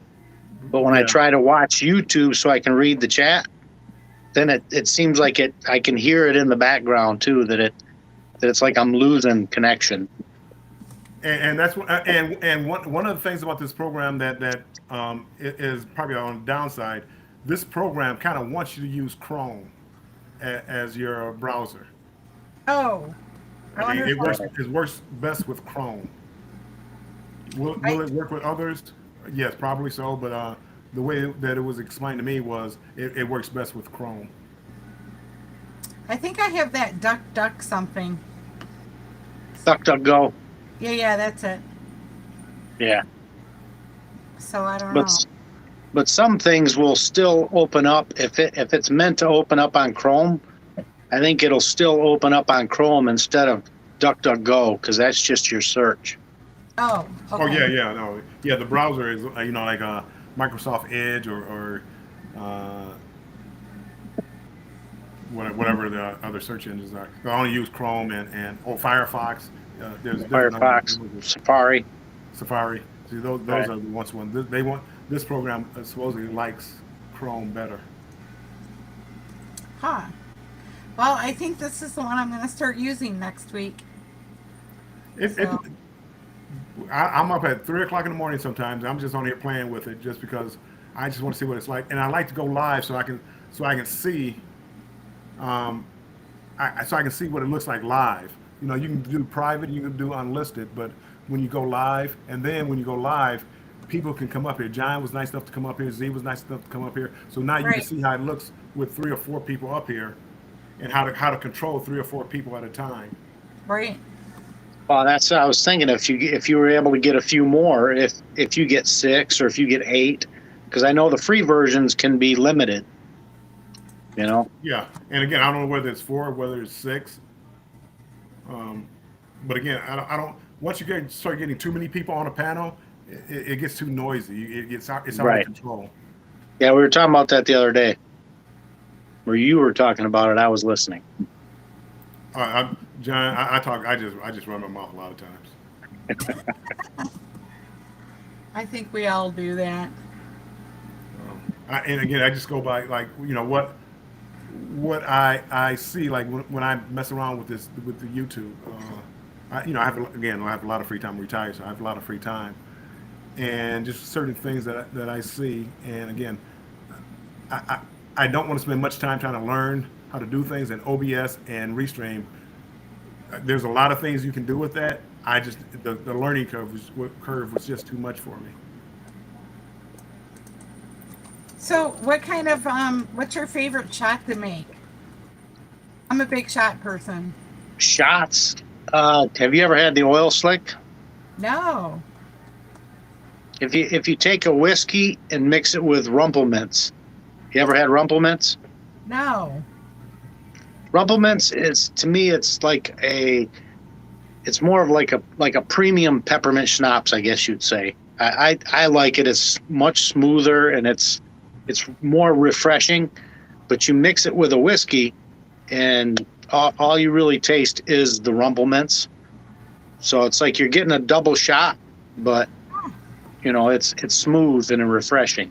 But when I try to watch YouTube so I can read the chat, then it seems like I can hear it in the background too, that it's like I'm losing connection. And that's what, and one of the things about this program that is probably on the downside. This program kind of wants you to use Chrome as your browser. Oh. I mean, it works best with Chrome. Will it work with others? Yes, probably so. But the way that it was explained to me was it works best with Chrome. I think I have that duck something. DuckDuckGo. Yeah, that's it. Yeah. So I don't know. But some things will still open up if it's meant to open up on Chrome. I think it'll still open up on Chrome instead of DuckDuckGo, because that's just your search. Oh. Okay. Oh yeah. The browser is like a Microsoft Edge or whatever the other search engines are. I only use Chrome and Firefox. There's Firefox, Safari. See, those are the ones. They want this program supposedly likes Chrome better. Huh. Well, I think this is the one I'm going to start using next week. I'm up at 3:00 in the morning sometimes. I'm just on here playing with it just because I just want to see what it's like, and I like to go live so I can see, so I can see what it looks like live. You can do private, you can do unlisted, but when you go live, people can come up here. John was nice enough to come up here. Z was nice enough to come up here. So now you can see how it looks with 3 or 4 people up here, and how to control 3 or 4 people at a time. Right. Well, that's what I was thinking. If you were able to get a few more, if you get 6 or if you get 8, because I know the free versions can be limited. Yeah, and again, I don't know whether it's 4 or whether it's 6. But again, I don't. Once you start getting too many people on a panel, it gets too noisy. It's out of Right. control. Yeah, we were talking about that the other day. Where you were talking about it, I was listening. John, I talk. I just run my mouth a lot of times. I think we all do that. And again, I just go by like what I see like when I mess around with this with the YouTube. I have I have a lot of free time. I'm retired, so I have a lot of free time, and just certain things that I see. And again, I, I don't want to spend much time trying to learn how to do things in OBS and Restream. There's a lot of things you can do with that. I just the learning curve was just too much for me. So, what kind of what's your favorite shot to make? I'm a big shot person. Shots. Have you ever had the oil slick? No. If you take a whiskey and mix it with rumple mints, you ever had rumple mints? No. Rumple mints is, to me, it's more of like a premium peppermint schnapps, I guess you'd say. I like it. It's much smoother and it's more refreshing. But you mix it with a whiskey, and all you really taste is the rumple mints. So it's like you're getting a double shot, but it's smooth and refreshing.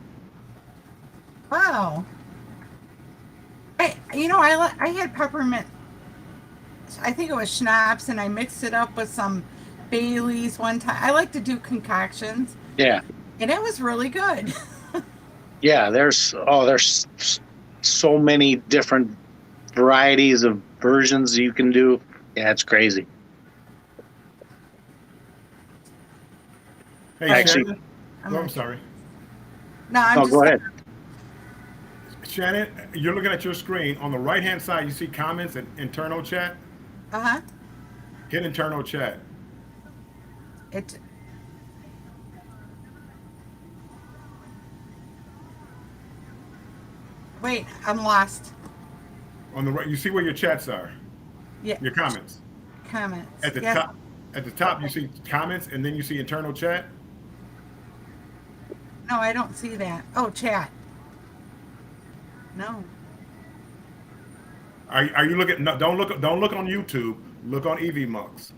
Wow. I had peppermint. I think it was schnapps, and I mixed it up with some Baileys one time. I like to do concoctions, Yeah. and it was really good. Yeah, there's so many different varieties of versions you can do. Yeah, it's crazy. Hey, Actually- Shannon. I'm sorry. No, I'm Oh, just go ahead. Shannon, you're looking at your screen. On the right-hand side, you see comments and internal chat. Uh-huh. Hit internal chat. It Wait, I'm lost. On the right, you see where your chats are. Yeah. Your comments. Comments. At the Yeah. top. At the top, you see comments, and then you see internal chat. No, I don't see that. Oh, chat. No. Are you looking? No, don't look on YouTube. Look on Evmux.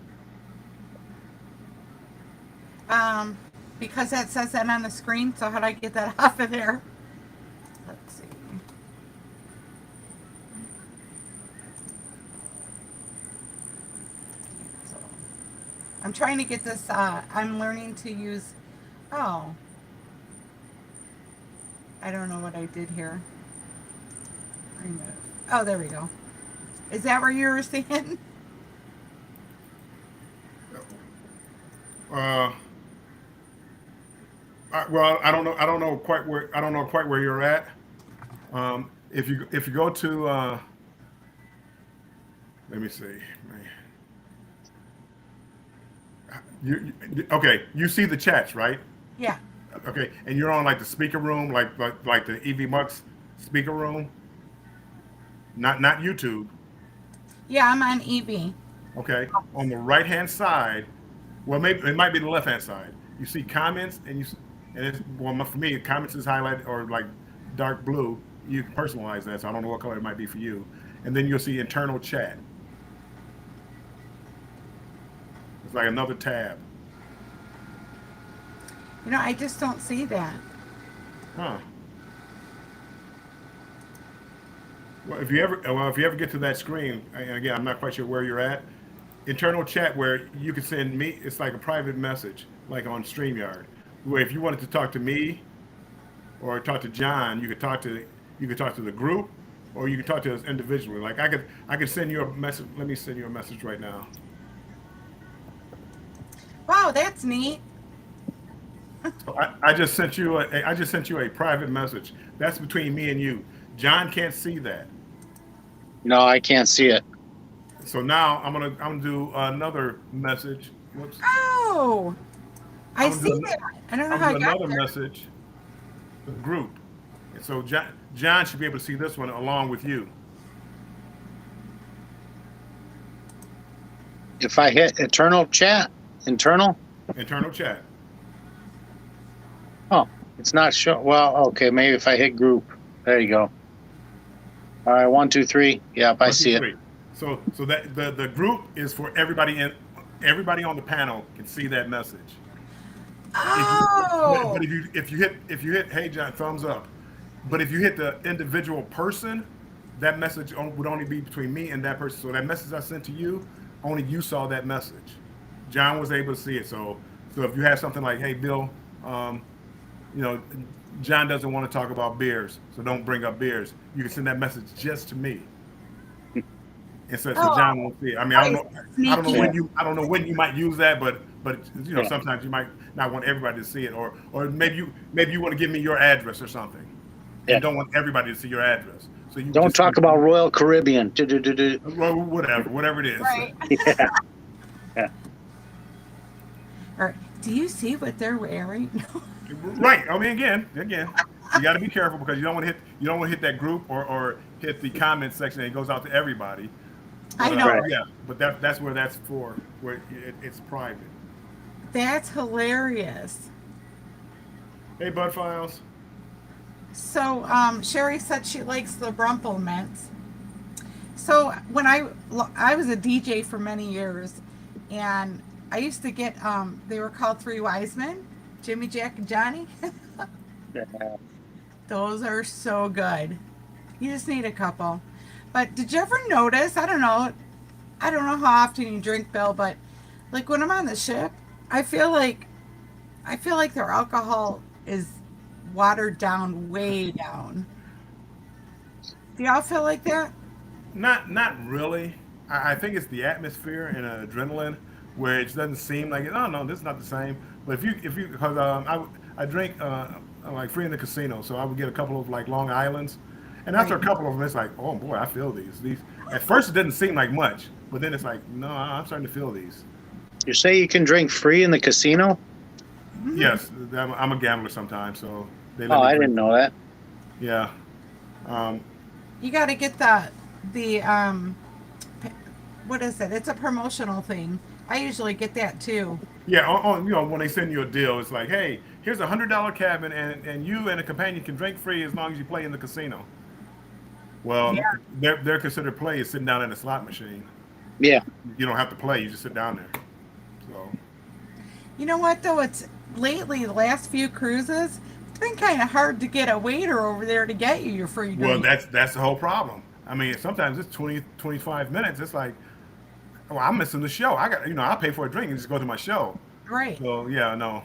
Because that says that on the screen, so how do I get that off of there? Let's see. So, I'm trying to get this, I'm learning to use, oh. I don't know what I did here. Remove. Oh, there we go. Is that where you were seeing? Well, I don't know. I don't know quite where you're at. If you go to, let me see. Okay? You see the chats, right? Yeah. Okay, and you're on like the speaker room, like the Evmux speaker room. Not YouTube. Yeah, I'm on EV. Okay, on the right hand side, well, maybe it might be the left hand side. You see comments, and it's, well, for me, comments is highlighted or like dark blue. You can personalize that, so I don't know what color it might be for you. And then you'll see internal chat. It's like another tab. I just don't see that. Huh. Well, if you ever get to that screen, and again, I'm not quite sure where you're at. Internal chat where you can send me. It's like a private message, like on StreamYard. Where if you wanted to talk to me, or talk to John, you could talk to the group, or you could talk to us individually. Like I could send you a message. Let me send you a message right now. Wow, that's neat. So I just sent you a private message. That's between me and you. John can't see that. No, I can't see it. So now I'm gonna do another message. Whoops. Oh, I I'm gonna see do that. I don't know I'm how I gonna do got another there. message. The group. And so John should be able to see this one along with you. If I hit internal chat, internal. Internal chat. Oh, it's not show. Well, okay, maybe if I hit group. There you go. All right, 1, 2, 3. Yep, I 1, 2, see it. 3. So that the group is for everybody everybody on the panel can see that message. Oh. But if you hit hey John, thumbs up. But if you hit the individual person, that message would only be between me and that person. So that message I sent to you, only you saw that message. John was able to see it. So if you have something like, hey Bill, you know, John doesn't want to talk about beers, so don't bring up beers. You can send that message just to me. And so John won't see it. I mean, I don't know when you might use that, but you know, sometimes you might not want everybody to see it, or maybe you want to give me your address or something, and don't want everybody to see your address. So you don't talk about Royal Caribbean. Whatever it is. Right. Yeah. Yeah. Or do you see what they're wearing? Right. I mean, again, you got to be careful because you don't want to hit that group or hit the comment section and it goes out to everybody. I know. Right. Yeah, but that's where that's for, where it's private. That's hilarious. Hey, Bud Files. So Sherry said she likes the Brumple mints. So when I was a DJ for many years, and I used to get they were called Three Wise Men, Jimmy, Jack, and Johnny. Those are so good. You just need a couple. But did you ever notice? I don't know how often you drink, Bill, but like when I'm on the ship, I feel like their alcohol is watered down, way down. Do y'all feel like that? Not really. I think it's the atmosphere and adrenaline where it doesn't seem like it. Oh no, this is not the same. But if you because I drink like free in the casino, so I would get a couple of like Long Islands, and after a couple of them, it's like, oh boy, I feel these. At first it didn't seem like much, but then it's like, no, I'm starting to feel these. You say you can drink free in the casino? Yes, I'm a gambler sometimes, so they let Oh, me I drink. didn't know that. Yeah. You got to get the what is it? It's a promotional thing. I usually get that too. Yeah, you know, when they send you a deal, it's like, hey, here's $100 cabin, and you and a companion can drink free as long as you play in the casino. Well, their considered play is sitting down in a slot machine. Yeah. You don't have to play; you just sit down there. So. You know what though? It's lately the last few cruises. It's been kind of hard to get a waiter over there to get you your free drink. Well, that's the whole problem. I mean, sometimes it's 20, 25 minutes. It's like, well, I'm missing the show. I'll pay for a drink and just go to my show. Right. So yeah, no.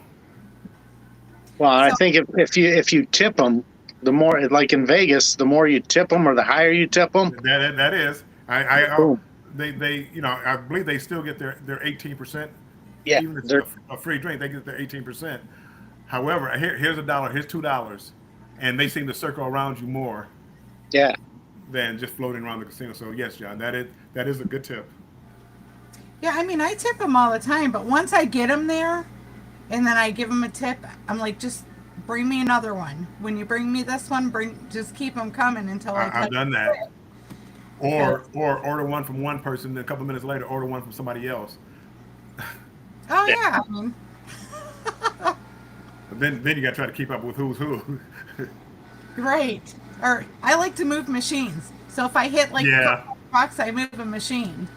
Well, I think if you tip them, the more, like in Vegas, the more you tip them or the higher you tip them. That is. They you know, I believe they still get their 18%. Yeah, Even if it's a free drink, they get their 18%. However, here's $1, here's $2, and they seem to circle around you more. Yeah. Than just floating around the casino. So yes, John, that is a good tip. Yeah, I mean, I tip them all the time, but once I get them there, and then I give them a tip, I'm like, just bring me another one. When you bring me this one, just keep them coming until I've done that. Or order one from one person, then a couple minutes later, order one from somebody else. Oh yeah. I mean, But then you got to try to keep up with who's who. right. Or I like to move machines. So if I hit like a box, I move a machine.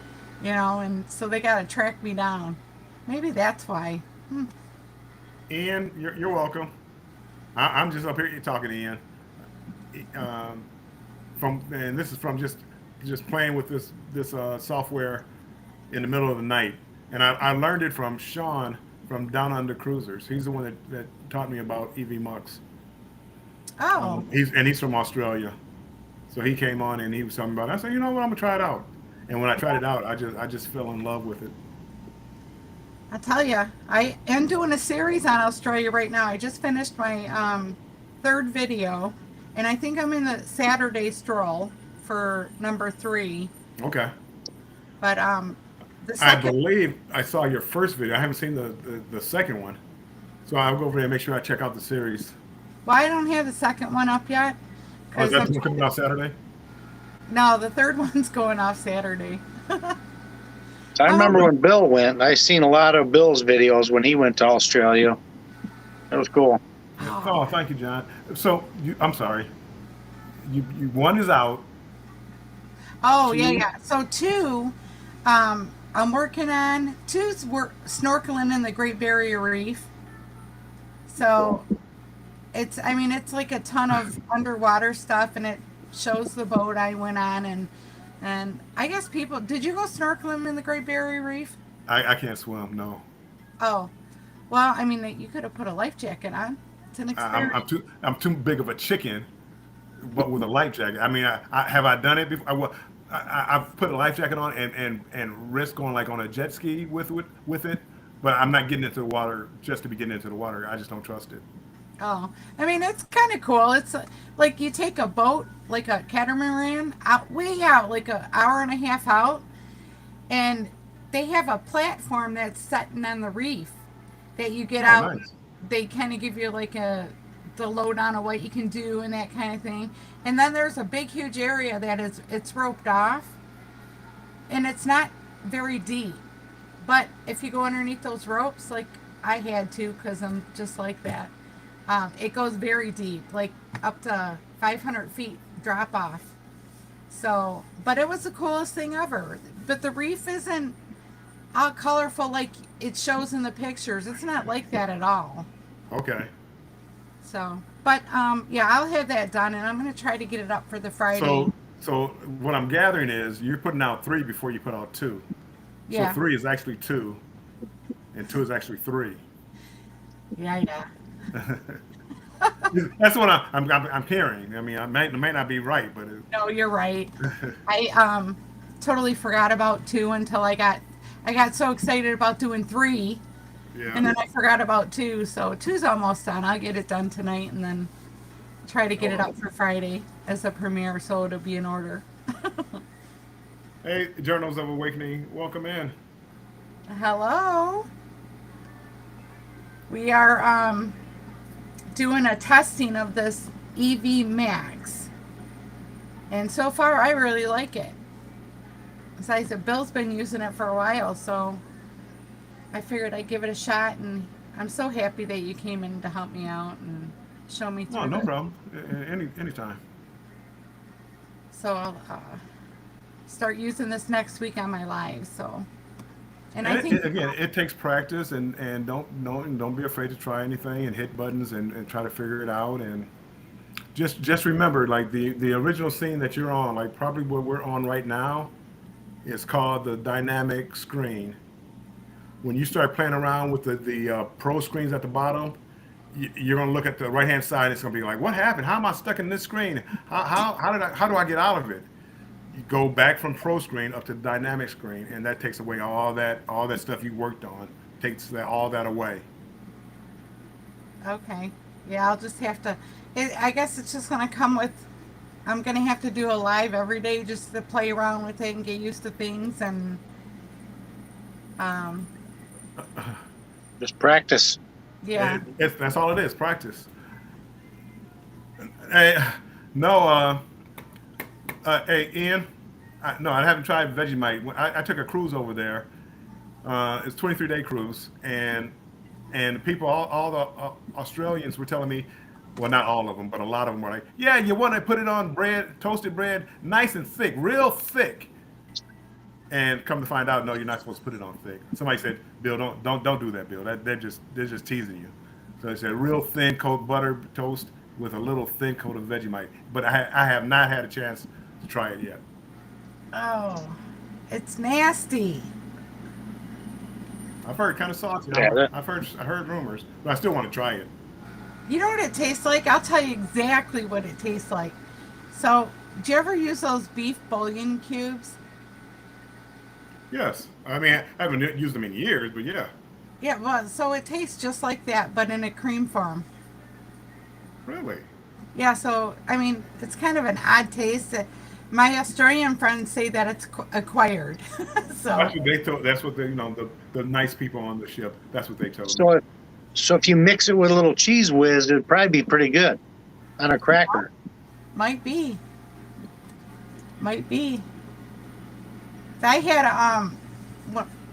You know, and so they got to track me down. Maybe that's why. Ian, you're welcome. I'm just up here talking to Ian. And this is from just playing with this software in the middle of the night. And I learned it from Sean from Down Under Cruisers. He's the one that taught me about Evmux. Oh. He's from Australia. So he came on and he was talking about it. I said, you know what, I'm gonna try it out. And when I tried it out, I just fell in love with it. I tell you, I am doing a series on Australia right now. I just finished my third video, and I think I'm in the Saturday stroll for number 3. Okay. But the I second, believe I saw your first video. I haven't seen the second one. So I'll go over there and make sure I check out the series. well, I don't have the second one up yet. Oh, is that the one coming out Saturday? No, the third one's going off Saturday. I remember Oh. when Bill went. I seen a lot of Bill's videos when he went to Australia. It was cool. Oh, thank you, John. So I'm sorry. One is out. Oh, yeah, Two. yeah. So two, I'm working on two's work snorkeling in the Great Barrier Reef. So it's, I mean, it's like a ton of underwater stuff, and it shows the boat I went on, and I guess people. Did you go snorkeling in the Great Barrier Reef? I can't swim. No. Oh, well, I mean, you could have put a life jacket on. It's an experience. I'm too big of a chicken, but with a life jacket. I mean, have I done it before? I've put a life jacket on and risk going like on a jet ski with it, but I'm not getting into the water just to be getting into the water. I just don't trust it. Oh, I mean, it's kind of cool. It's like you take a boat, like a catamaran, out way out, like an hour and a half out, and they have a platform that's sitting on the reef that you get Oh, out. nice. They kind of give you like the lowdown of what you can do and that kind of thing. And then there's a big, huge area that it's roped off, and it's not very deep. But if you go underneath those ropes, like I had to, because I'm just like that, it goes very deep, like up to 500 feet drop off. So, but it was the coolest thing ever. But the reef isn't all colorful like it shows in the pictures. It's not like that at all. Okay. So, but yeah, I'll have that done, and I'm gonna try to get it up for the Friday. So what I'm gathering is you're putting out 3 before you put out 2. So Yeah. 3 is actually 2, and 2 is actually 3. Yeah, yeah. That's what I'm hearing. I mean, I may not be right, but No, you're right. I totally forgot about two until I got so excited about doing three, and yeah. then I forgot about two. So two's almost done. I'll get it done tonight, and then try to get it up for Friday as a premiere, so it'll be in order. Hey, Journals of Awakening, welcome in. Hello. We are doing a testing of this Evmux, and so far I really like it. As I said, Bill's been using it for a while, so I figured I'd give it a shot, and I'm so happy that you came in to help me out and show me through No it. problem. Anytime. So I'll start using this next week on my live. So, and I And think again, it takes practice, and don't be afraid to try anything and hit buttons and try to figure it out. And just remember, like the original scene that you're on, like probably what we're on right now, is called the dynamic screen. When you start playing around with the pro screens at the bottom, you're gonna look at the right hand side. It's gonna be like, what happened? How am I stuck in this screen? How do I get out of it? You go back from pro screen up to dynamic screen, and that takes away all that stuff you worked on. Takes all that away. okay, yeah, I'll just have to. I guess it's just gonna come with. I'm gonna have to do a live every day just to play around with it and get used to things and um Just practice. yeah. That's all it is. Practice. Hey, no, hey Ian. No, I haven't tried Vegemite. I took a cruise over there. It's a 23-day cruise, and the people, all the Australians were telling me, well, not all of them, but a lot of them were like, yeah, you want to put it on bread, toasted bread, nice and thick, real thick. And come to find out, no, you're not supposed to put it on thick. Somebody said, Bill, don't do that, Bill. They're just teasing you. So they said real thin coat butter toast with a little thin coat of Vegemite. But I have not had a chance to try it yet. Oh, it's nasty. I've heard kind of salty. Yeah, I heard rumors, but I still want to try it. You know what it tastes like? I'll tell you exactly what it tastes like. So, do you ever use those beef bouillon cubes? Yes, I mean I haven't used them in years, but yeah, Yeah, well, so it tastes just like that, but in a cream form. really. Yeah, so, I mean, it's kind of an odd taste. My Australian friends say that it's acquired. So, That's what they told. That's what the nice people on the ship. That's what they told me. So if you mix it with a little cheese whiz, it'd probably be pretty good on a cracker. might be. Might be. I had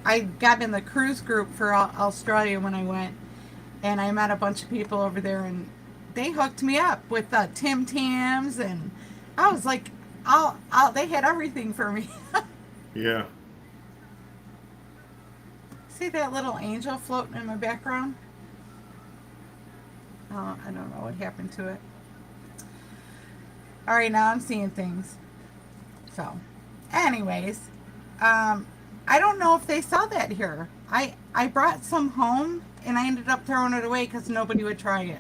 I got in the cruise group for Australia when I went, and I met a bunch of people over there, and they hooked me up with Tim Tams, and I was like, they had everything for me. Yeah. See that little angel floating in my background? Oh, I don't know what happened to it. All right, now I'm seeing things. So, anyways, I don't know if they sell that here. I brought some home and I ended up throwing it away because nobody would try it.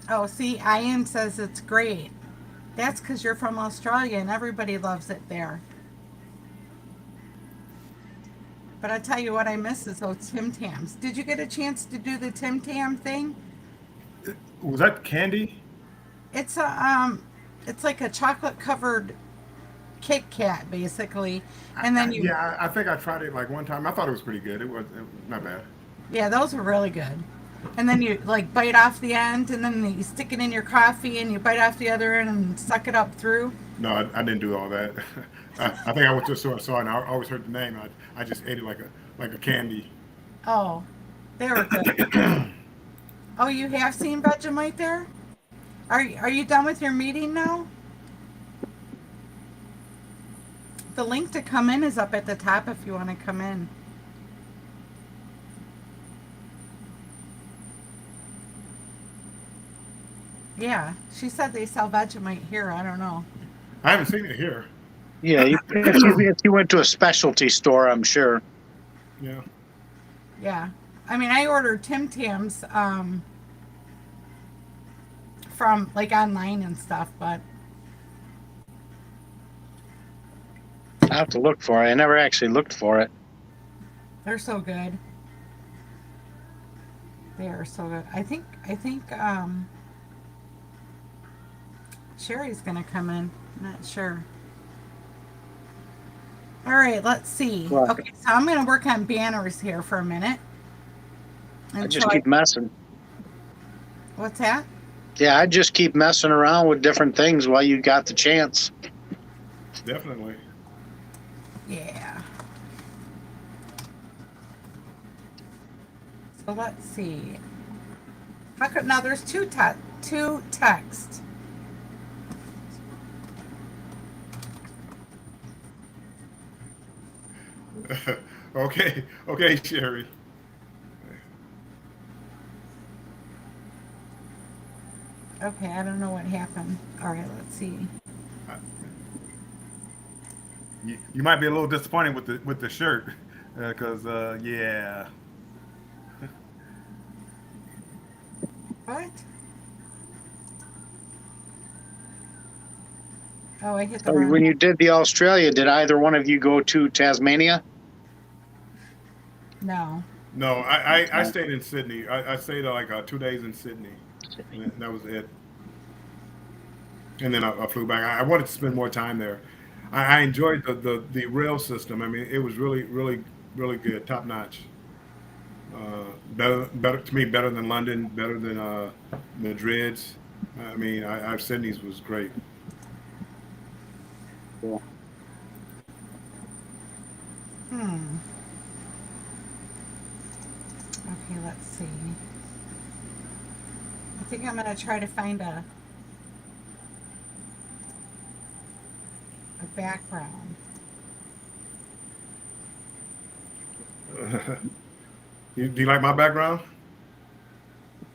Oh, see, Ian says it's great. That's because you're from Australia and everybody loves it there. But I tell you what I miss is those Tim Tams. Did you get a chance to do the Tim Tam thing? Was that candy? It's it's like a chocolate covered Kit Kat basically, and then you Yeah, I think I tried it like one time. I thought it was pretty good. It was not bad. yeah, those are really good. And then you like bite off the end, and then you stick it in your coffee, and you bite off the other end and suck it up through. No, I didn't do all that. I think I went to a store and saw it, and I always heard the name. I just ate it like a candy. Oh, they were good. Oh, you have seen Vegemite there? Are you done with your meeting now? The link to come in is up at the top if you want to come in. Yeah, she said they sell Vegemite here. I don't know. I haven't seen it here. Yeah, if you went to a specialty store, I'm sure. Yeah. Yeah, I mean, I ordered Tim Tams from like online and stuff, but I have to look for it. I never actually looked for it. they're so good. They are so good. I think Sherry's gonna come in. I'm not sure. All right, let's see. Well, Okay, so I'm gonna work on banners here for a minute. I just keep messing. What's that? Yeah, I just keep messing around with different things while you got the chance. Definitely. Yeah. So let's see. How could now? There's two texts. Okay, Sherry. Okay, I don't know what happened. All right, let's see. You might be a little disappointed with the shirt, because yeah. What? Oh, I hit the So wrong. when you did the Australia, did either one of you go to Tasmania? No. No, I stayed in Sydney. I stayed like 2 days in Sydney. And that was it. And then I flew back. I wanted to spend more time there. I enjoyed the rail system. I mean, it was really good, top notch. Better to me, better than London, better than Madrid's. I mean, Sydney's was great. Yeah. Hmm. Okay, let's see. I think I'm gonna try to find a background. Do you like my background?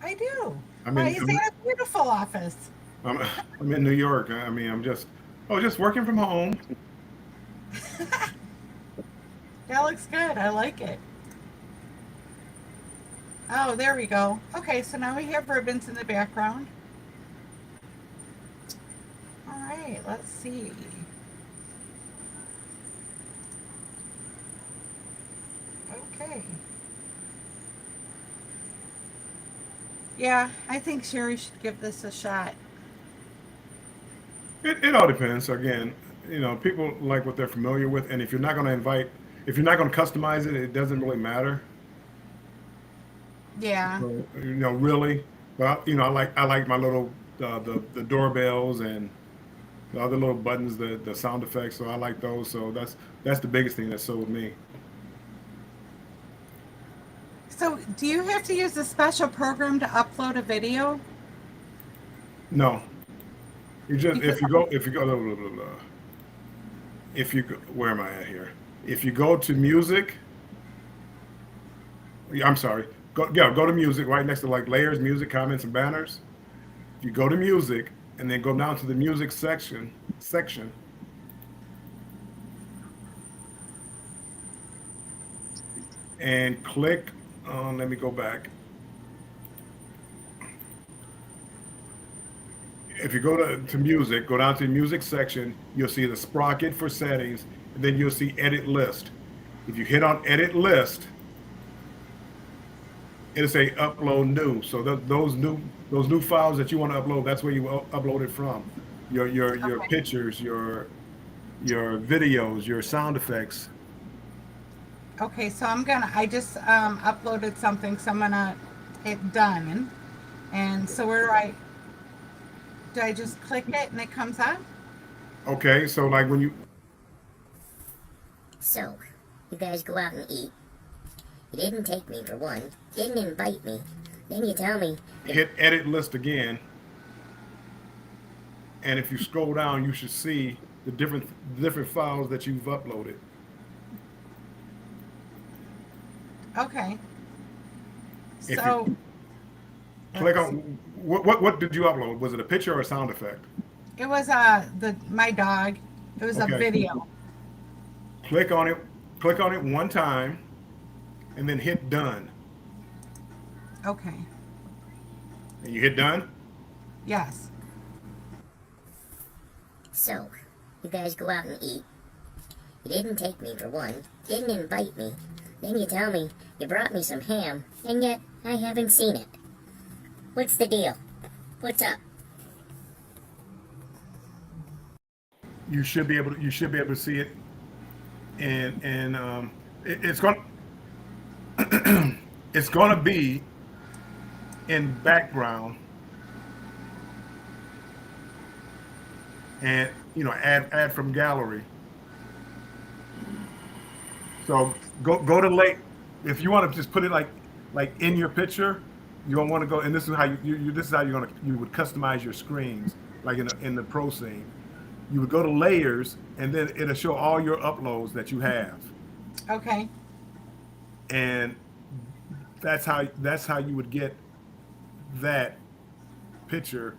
I do. I Why mean, is that a beautiful office? I'm, I'm in New York. I mean, I'm just working from home. That looks good. I like it. Oh, there we go. Okay, so now we have ribbons in the background. All right, let's see. Okay. Yeah, I think Sherry should give this a shot. It all depends. Again, people like what they're familiar with, and if you're not going to customize it, it doesn't really matter. Yeah. So, really. But I like my little the doorbells and The other little buttons, the sound effects. So I like those. So that's the biggest thing that sold me. So, do you have to use a special program to upload a video? No, you just Because if you go blah, blah, blah, blah. If you go, where am I at here? If you go to music, I'm sorry. Go to music right next to like layers, music, comments, and banners. If you go to music and then go down to the music section, and click on. Let me go back. If you go to music, go down to the music section, you'll see the sprocket for settings, and then you'll see edit list. If you hit on edit list, it'll say upload new. So those new files that you want to upload, that's where you upload it from. Your okay, pictures, your videos, your sound effects. okay, so I just uploaded something, so I'm gonna hit done, and so where do I just click it and it comes up? Okay, so like when you So, you guys go out and eat. You didn't take me for one. Didn't invite me. Then you tell me, hit edit list again, and if you scroll down, you should see the different files that you've uploaded. Okay, If you so click let's see. on what did you upload? Was it a picture or a sound effect? It was my dog. It was a Okay, video. click on it. Click on it one time, and then hit done. Okay, And you hit done. yes. so, you guys go out and eat. You didn't take me for one. Didn't invite me. Then you tell me you brought me some ham, and yet I haven't seen it. What's the deal? What's up? You should be able to see it, and it's going it's going to be in background, and add from gallery. So go to late. If you want to just put it like in your picture, you don't want to go. And this is how this is how you would customize your screens, like in the pro scene. You would go to layers, and then it'll show all your uploads that you have, Okay, and that's how you would get that picture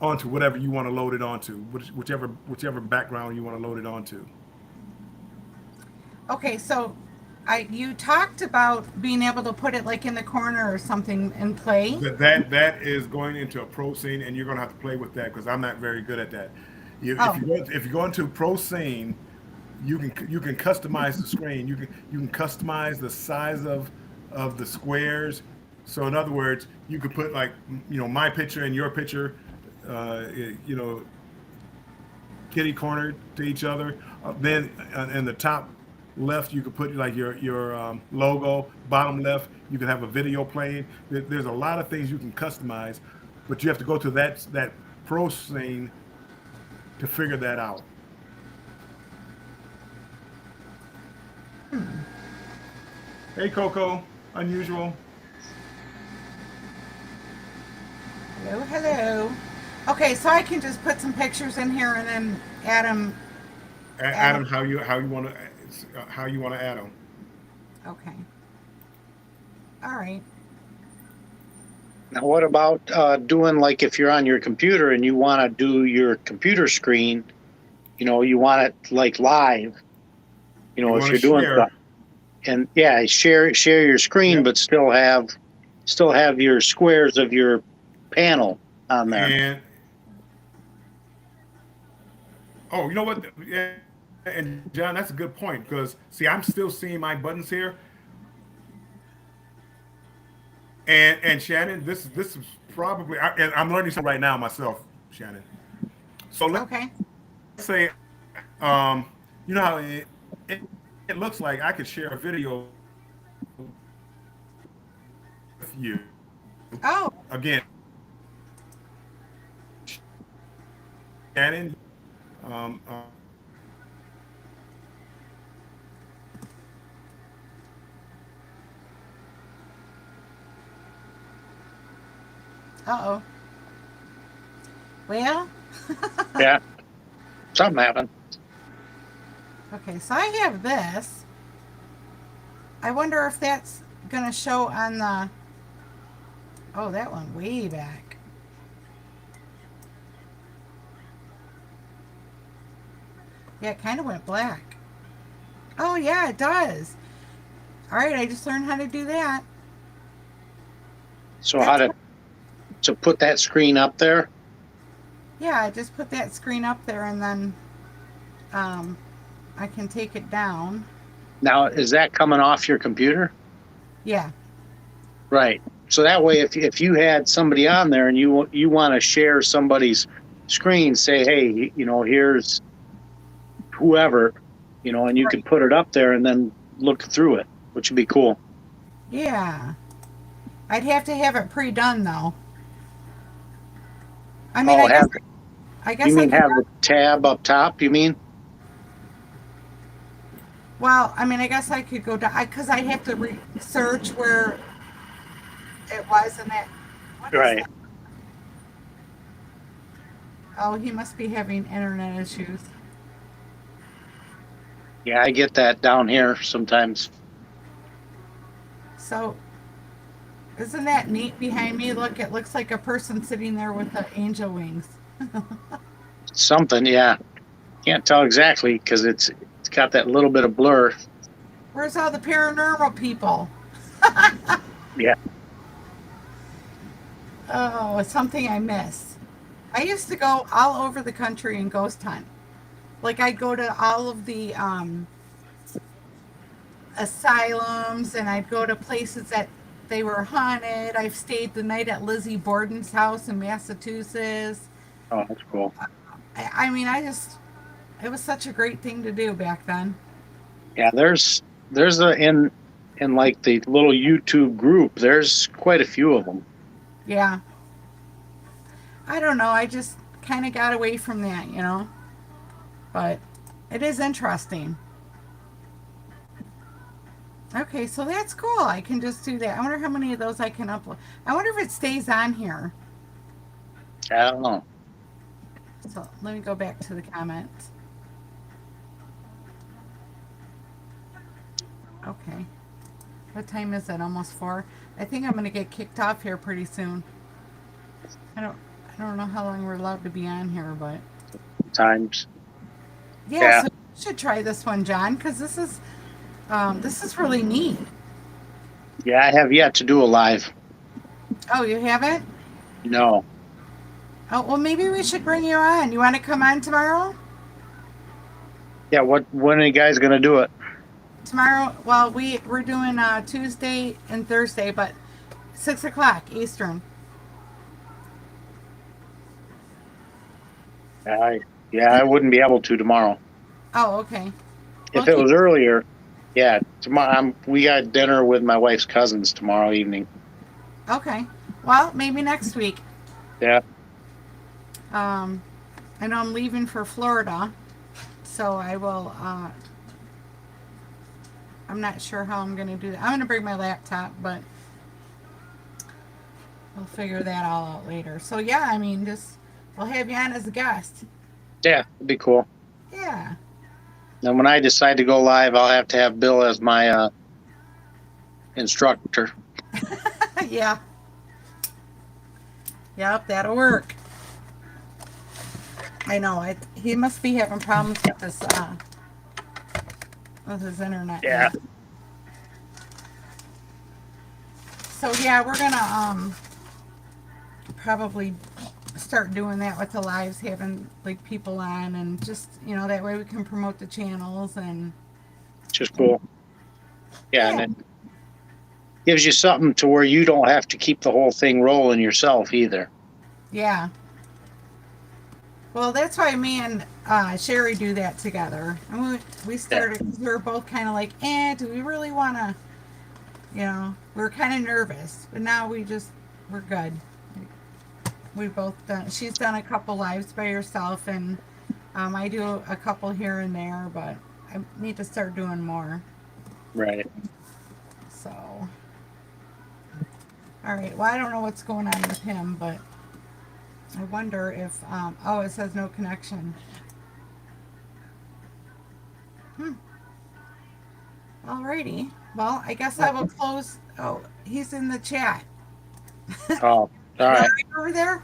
onto whatever you want to load it onto, whichever background you want to load it onto. okay. So, you talked about being able to put it like in the corner or something and play. That is going into a pro scene, and you're going to have to play with that because I'm not very good at that. Oh, If you go into pro scene, you can customize the screen. You can customize the size of the squares. So in other words, you could put like my picture and your picture, uh, you know, kitty corner to each other. Then in the top left, you could put like your logo. Bottom left, you can have a video playing. There's a lot of things you can customize, but you have to go to that pro scene to figure that out. Hey Coco, unusual. hello, hello. Okay, so I can just put some pictures in here and then add Adam, them. how you want to add them. Okay, all right. Now, what about doing like if you're on your computer and you want to do your computer screen, you want it like live, You if want to you're doing share. stuff. And yeah, share your screen, Yep. but still have your squares of your panel on there. And oh, you know what? Yeah, and John, that's a good point because see, I'm still seeing my buttons here, and Shannon, this is probably and I'm learning something right now myself, Shannon. So let's Okay, say, um, you know how it, it looks like I could share a video with you oh, again. Shannon. Um, uh, Uh-oh. Well, Yeah, something happened. okay, so I have this. I wonder if that's going to show on the... Oh, that one way back. Yeah, it kind of went black. Oh, yeah, it does. All right, I just learned how to do that. So how to put that screen up there? Yeah, I just put that screen up there and then I can take it down. Now, is that coming off your computer? Yeah. Right. So that way, if you had somebody on there and you want to share somebody's screen, say, hey, here's whoever, and you could put it up there and then look through it, which would be cool. Yeah. I'd have to have it pre-done though. I mean, I guess you mean I could, have the tab up top? You mean? well, I mean, I guess I could go down because I have to research where it was and that. What is Right. that? Oh, he must be having internet issues. Yeah, I get that down here sometimes. So, isn't that neat behind me? Look, it looks like a person sitting there with the angel wings. Something, yeah. Can't tell exactly because it's got that little bit of blur. Where's all the paranormal people? Yeah. Oh, it's something I miss. I used to go all over the country and ghost hunt. Like I'd go to all of the asylums and I'd go to places that they were haunted. I've stayed the night at Lizzie Borden's house in Massachusetts. Oh, that's cool. I mean, it was such a great thing to do back then. Yeah, there's in like the little YouTube group, there's quite a few of them. Yeah. I don't know. I just kind of got away from that. But it is interesting. Okay, so that's cool. I can just do that. I wonder how many of those I can upload. I wonder if it stays on here. I don't know. So let me go back to the comments. Okay. What time is it? Almost 4. I think I'm going to get kicked off here pretty soon. I don't know how long we're allowed to be on here, but Times. yeah. So you should try this one, John, because this is really neat. Yeah, I have yet to do a live. Oh, you haven't? No. Oh, well, maybe we should bring you on. You want to come on tomorrow? Yeah, when are you guys gonna do it? Tomorrow, well, we're doing Tuesday and Thursday, but 6 o'clock Eastern. I wouldn't be able to tomorrow. Oh, okay. If it was earlier, yeah, tomorrow we got dinner with my wife's cousins tomorrow evening. Okay. Well, maybe next week. Yeah. I know I'm leaving for Florida, so I will. I'm not sure how I'm going to do that. I'm going to bring my laptop, but we'll figure that all out later. So yeah, I mean, we'll have you on as a guest. Yeah, it'd be cool. Yeah. And when I decide to go live, I'll have to have Bill as my instructor. Yeah. Yep, that'll work. I know. He must be having problems with his internet. Yeah. So yeah, we're gonna probably start doing that with the lives, having like people on, and just that way we can promote the channels and. Just cool. Yeah, and it gives you something to where you don't have to keep the whole thing rolling yourself either. Yeah. Well, that's why me and Sherry do that together. And we started because we were both kind of like, do we really want to, we were kind of nervous. But now we're good. We've both done. She's done a couple lives by herself, and I do a couple here and there, but I need to start doing more. Right. So, all right. Well, I don't know what's going on with him, but I wonder if. Oh, it says no connection. Alrighty. Well, I guess I will close. Oh, he's in the chat. Oh, all right. Right over there.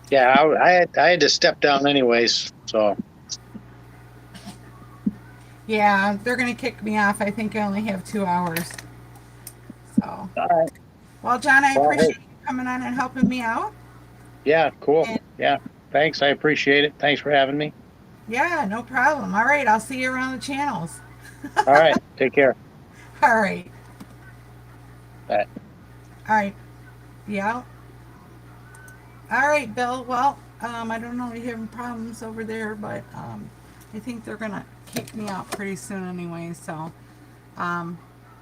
Yeah, I had to step down anyways. So Yeah, they're gonna kick me off. I think I only have 2 hours. So, all right. well, John, I Well, hey. appreciate you coming on and helping me out. Yeah, cool. And Yeah, thanks. I appreciate it. Thanks for having me. yeah, no problem. All right, I'll see you around the channels. All right. Take care. All right. Bye. All right. Yeah. All right, Bill. Well, I don't know if you're having problems over there, but I think they're gonna kick me out pretty soon anyway. So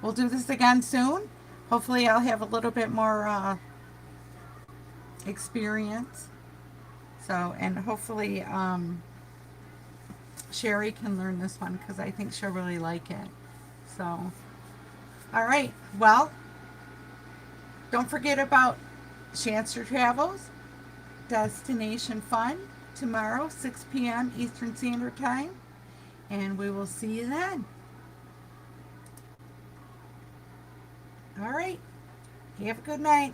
we'll do this again soon. Hopefully, I'll have a little bit more experience. So, and hopefully, Sherry can learn this one because I think she'll really like it. So, all right. Well, don't forget about Chancer Travels, Destination Fun, tomorrow, 6 p.m. Eastern Standard Time. And we will see you then. All right. Have a good night.